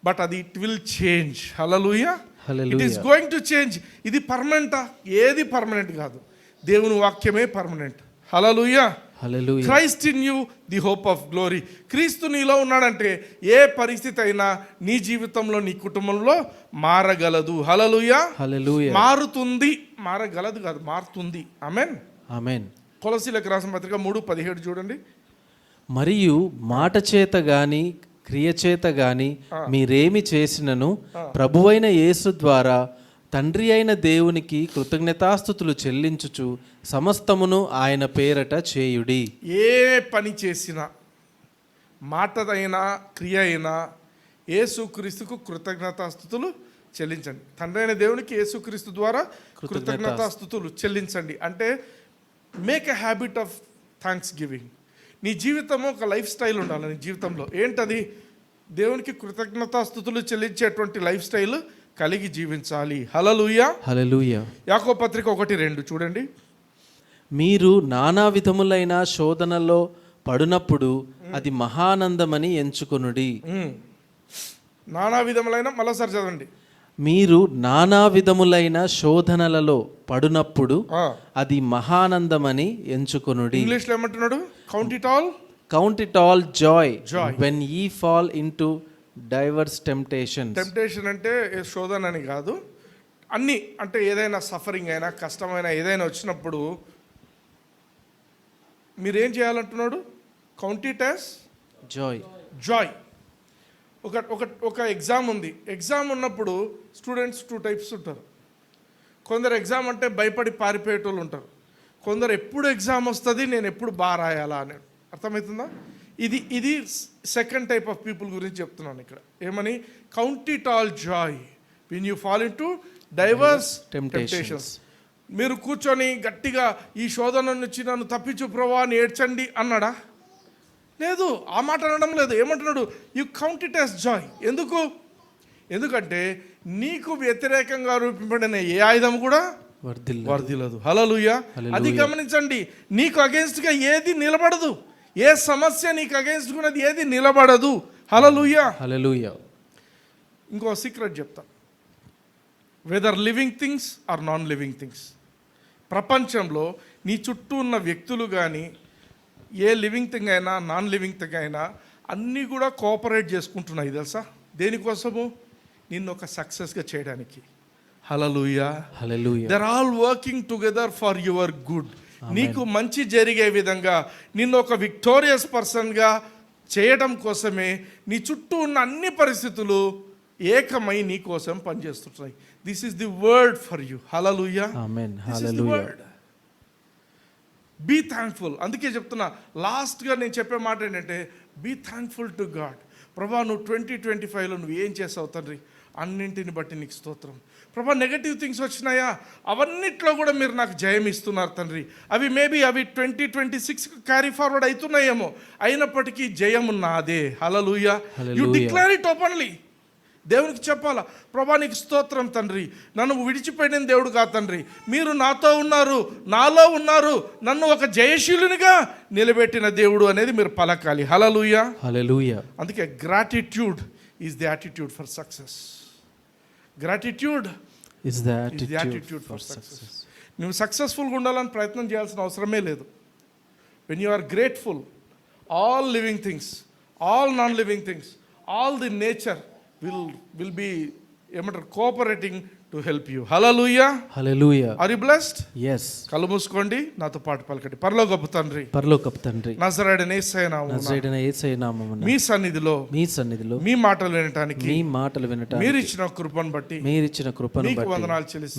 A: బట్ అది it will change. Hallelujah. It is going to change. ఇది పర్మనెంటా? ఏది పర్మనెంట్ కాదు. దేవుని వాక్యమే permanent. Hallelujah.
B: Hallelujah.
A: Christ in you the hope of glory. క్రీస్తు నీలో ఉన్నాడంటే ఏ పరిస్థితి అయినా నీ జీవితంలో నీ కుటుంబంలో మారగలదు. హల్లెలూయా.
B: హల్లెలూయా.
A: మారుతుంది, మారగలదు కాదు, మారుతుంది. ఆమేన్.
B: ఆమేన్.
A: కొలసీలకు రాసిన పత్రిక 3:17 చూడండి.
B: మరియు మాట చేత గాని క్రియ చేత గాని మీరేమి చేసినను ప్రభువైన యేసు ద్వారా తండ్రి అయిన దేవునికి కృతజ్ఞతాస్తుతులు చెల్లించుచు సమస్తమును ఆయన పేరట చేయుడి.
A: ఏ పని చేసినా, మాటదైనా క్రియ అయినా యేసుక్రీస్తుకు కృతజ్ఞతాస్తుతులు చెల్లించండి. తండ్రి అయిన దేవునికి యేసుక్రీస్తు ద్వారా కృతజ్ఞతాస్తుతులు చెల్లించండి. అంటే make a habit of thanks giving. నీ జీవితము ఒక లైఫ్ స్టైల్ ఉండాలి. నీ జీవితంలో ఏంటది? దేవునికి కృతజ్ఞతాస్తుతులు చెల్లించేటువంటి లైఫ్ స్టైల్ కలిగి జీవించాలి. హల్లెలూయా.
B: హల్లెలూయా.
A: యాకోబు పత్రిక 1:2 చూడండి.
B: మీరు నానా విధములైన శోధనలో పడునప్పుడు అది మహానందమని ఎంచుకొనుడి.
A: నానా విధములైన, మరోసారి చదవండి.
B: మీరు నానా విధములైన శోధనలలో పడునప్పుడు అది మహానందమని ఎంచుకొనుడి.
A: ఇంగ్లీష్లో ఏమంటున్నాడు?
B: Count it all joy when ye fall into divers temptations.
A: Temptation అంటే శోధన అని కాదు, అన్నీ. అంటే ఏదైనా సఫరింగ్ అయినా, కష్టమైనా ఏదైనా వచ్చినప్పుడు మీరేం చేయాలంటున్నాడు? Count it as joy. ఒక ఎగ్జామ్ ఉంది. ఎగ్జామ్ ఉన్నప్పుడు స్టూడెంట్స్ 2 టైప్స్ ఉంటారు. కొందరు ఎగ్జామ్ అంటే భయపడి పారిపోయేటోళ్ళు ఉంటారు. కొందరు ఎప్పుడు ఎగ్జామ్ వస్తుంది, నేను ఎప్పుడు బాగా రాయాలా అని. అర్థమవుతుందా? ఇది సెకండ్ టైప్ ఆఫ్ పీపుల్ గురించి చెప్తున్నాను ఇక్కడ. ఏమని? Count it all joy when you fall in to divorce temptations. మీరు కూర్చొని గట్టిగా ఈ శోధన నుంచి నన్ను తప్పించు ప్రభువా అని ఏడ్చండి అన్నాడా? లేదు, ఆ మాట అనడం లేదు. ఏమంటున్నాడు? You count it as joy. ఎందుకంటే నీకు వ్యతిరేకంగా రూపింపబడిన ఏ ఆయుధం కూడా వర్ధిల్లదు. హల్లెలూయా. అది గమనించండి. నీకు అగేన్స్ట్గా ఏది నిలబడదు. ఏ సమస్య నీకు అగేన్స్ట్ ఉన్నది ఏది నిలబడదు. హల్లెలూయా.
B: హల్లెలూయా.
A: ఇంకో సీక్రెట్ చెప్తా. Whether living things or non living things, ప్రపంచంలో నీ చుట్టూ ఉన్న వ్యక్తులు కానీ ఏ లివింగ్ థింగ్ అయినా నాన్ లివింగ్ థింగ్ అయినా అన్నీ కూడా కోఆపరేట్ చేసుకుంటున్నాయి. తెలుసా? దేనికోసము? నిన్ను ఒక సక్సెస్గా చేయడానికి. Hallelujah.
B: Hallelujah.
A: They are all working together for your good. నీకు మంచి జరిగే విధంగా, నిన్ను ఒక విక్టోరియస్ పర్సన్గా చేయడం కోసమే నీ చుట్టూ ఉన్న అన్ని పరిస్థితులు ఏకమై నీ కోసం పనిచేస్తుంటాయి. This is the word for you. Hallelujah.
B: Amen. Hallelujah.
A: Be thankful. అందుకే చెప్తున్నా, లాస్ట్గా నేను చెప్పే మాట ఏంటంటే బీ థ్యాంక్ఫుల్ టు గాడ్. ప్రభా, నువ్వు 2025లో నువ్వు ఏం చేసావు తండ్రి, అన్నింటిని బట్టి నీకు స్తోత్రం. ప్రభా, నెగటివ్ థింగ్స్ వచ్చినాయా, అవన్నిట్లో కూడా మీరు నాకు జయం ఇస్తున్నారు తండ్రి. అవి 2026 క్యారీ ఫార్వర్డ్ అవుతున్నాయేమో, అయినప్పటికీ జయము నాదే. Hallelujah. You declare it openly. దేవునికి చెప్పాలా, ప్రభా నీకు స్తోత్రం తండ్రి, నన్ను విడిచిపెట్టిన దేవుడు కాదు తండ్రి, మీరు నాతో ఉన్నారు, నాలో ఉన్నారు, నన్ను ఒక జయశీలునిగా నిలబెట్టిన దేవుడు అనేది మీరు పలకాలి. హల్లెలూయా.
B: హల్లెలూయా.
A: అందుకే gratitude is the attitude for success. Gratitude
B: is the
A: attitude for success. నువ్వు సక్సెస్ఫుల్గా ఉండాలని ప్రయత్నం చేయాల్సిన అవసరమే లేదు. When you are grateful, all living things, all non living things, all the nature will be ఏమంటారు, కోఆపరేటింగ్ టు హెల్ప్ యూ. హల్లెలూయా.
B: హల్లెలూయా.
A: Are you blessed?
B: yes.
A: కళ్ళు మూసుకోండి, నాతో పాటు పలకండి. పరలోకపు తండ్రి,
B: పరలోకపు తండ్రి,
A: నజరేయుడైన యేసయ్య నామమున మీ సన్నిధిలో మీ మాటలు వినటానికి మీరు ఇచ్చిన కృపను బట్టి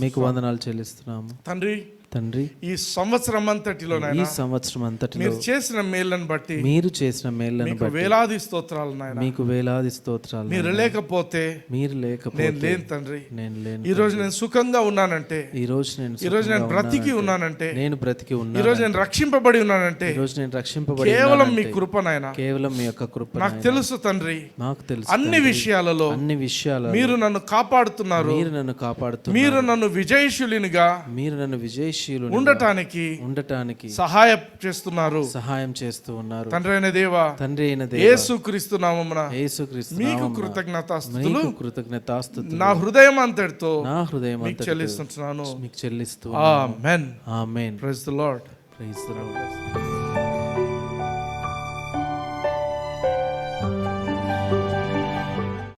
A: మీకు వందనాలు చెల్లిస్తున్నాము. తండ్రి,
B: తండ్రి
A: ఈ సంవత్సరం అంతటిలో
B: ఈ
A: నాయన
B: సంవత్సరం అంతటిలో
A: మీరు చేసిన మేళ్ళను బట్టి
B: మీరు చేసిన మేళ్లను
A: మీకు
B: బట్టి
A: వేలాది స్తోత్రాలు నాయన.
B: మీకు వేలాది స్తోత్రాలు.
A: మీరు లేకపోతే
B: మీరు
A: నేను
B: లేకపోతే
A: లేను తండ్రి.
B: నేను లేను.
A: ఈ రోజు నేను సుఖంగా ఉన్నానంటే,
B: ఈ రోజు నేను
A: బ్రతికి ఉన్నానంటే,
B: నేను బ్రతికి
A: ఈ
B: ఉన్నాను.
A: రోజు నేను రక్షింపబడి ఉన్నానంటే
B: ఈ రోజు నేను రక్షింపబడి
A: కేవలం మీ
B: ఉన్నానంటే
A: కృప నాయన.
B: కేవలం మీ యొక్క కృప
A: నాకు
B: నాయనా.
A: తెలుసు తండ్రి,
B: నాకు తెలుసు
A: అన్ని
B: తండ్రి.
A: విషయాలలో
B: అన్ని విషయాలలో
A: మీరు నన్ను కాపాడుతున్నారు.
B: మీరు నన్ను కాపాడుతున్నారు.
A: మీరు నన్ను విజయశీలునిగా
B: మీరు నన్ను విజయశీలు
A: ఉండటానికి
B: సహాయం చేస్తూ ఉన్నారు.
A: తండ్రి అయిన దేవా,
B: తండ్రి అయిన
A: యేసుక్రీస్తు నామమున
B: యేసుక్రీస్తు
A: మీకు
B: నామమున
A: కృతజ్ఞతాస్తుతులు
B: మీకు కృతజ్ఞతాస్తుతులు
A: నా హృదయం అంతటితో
B: నా హృదయం
A: మీకు
B: అంతటితో
A: చెల్లిస్తున్నాను.
B: మీకు చెల్లిస్తూ
A: amen.
B: Amen.
A: Praise the Lord.
B: Praise the lord.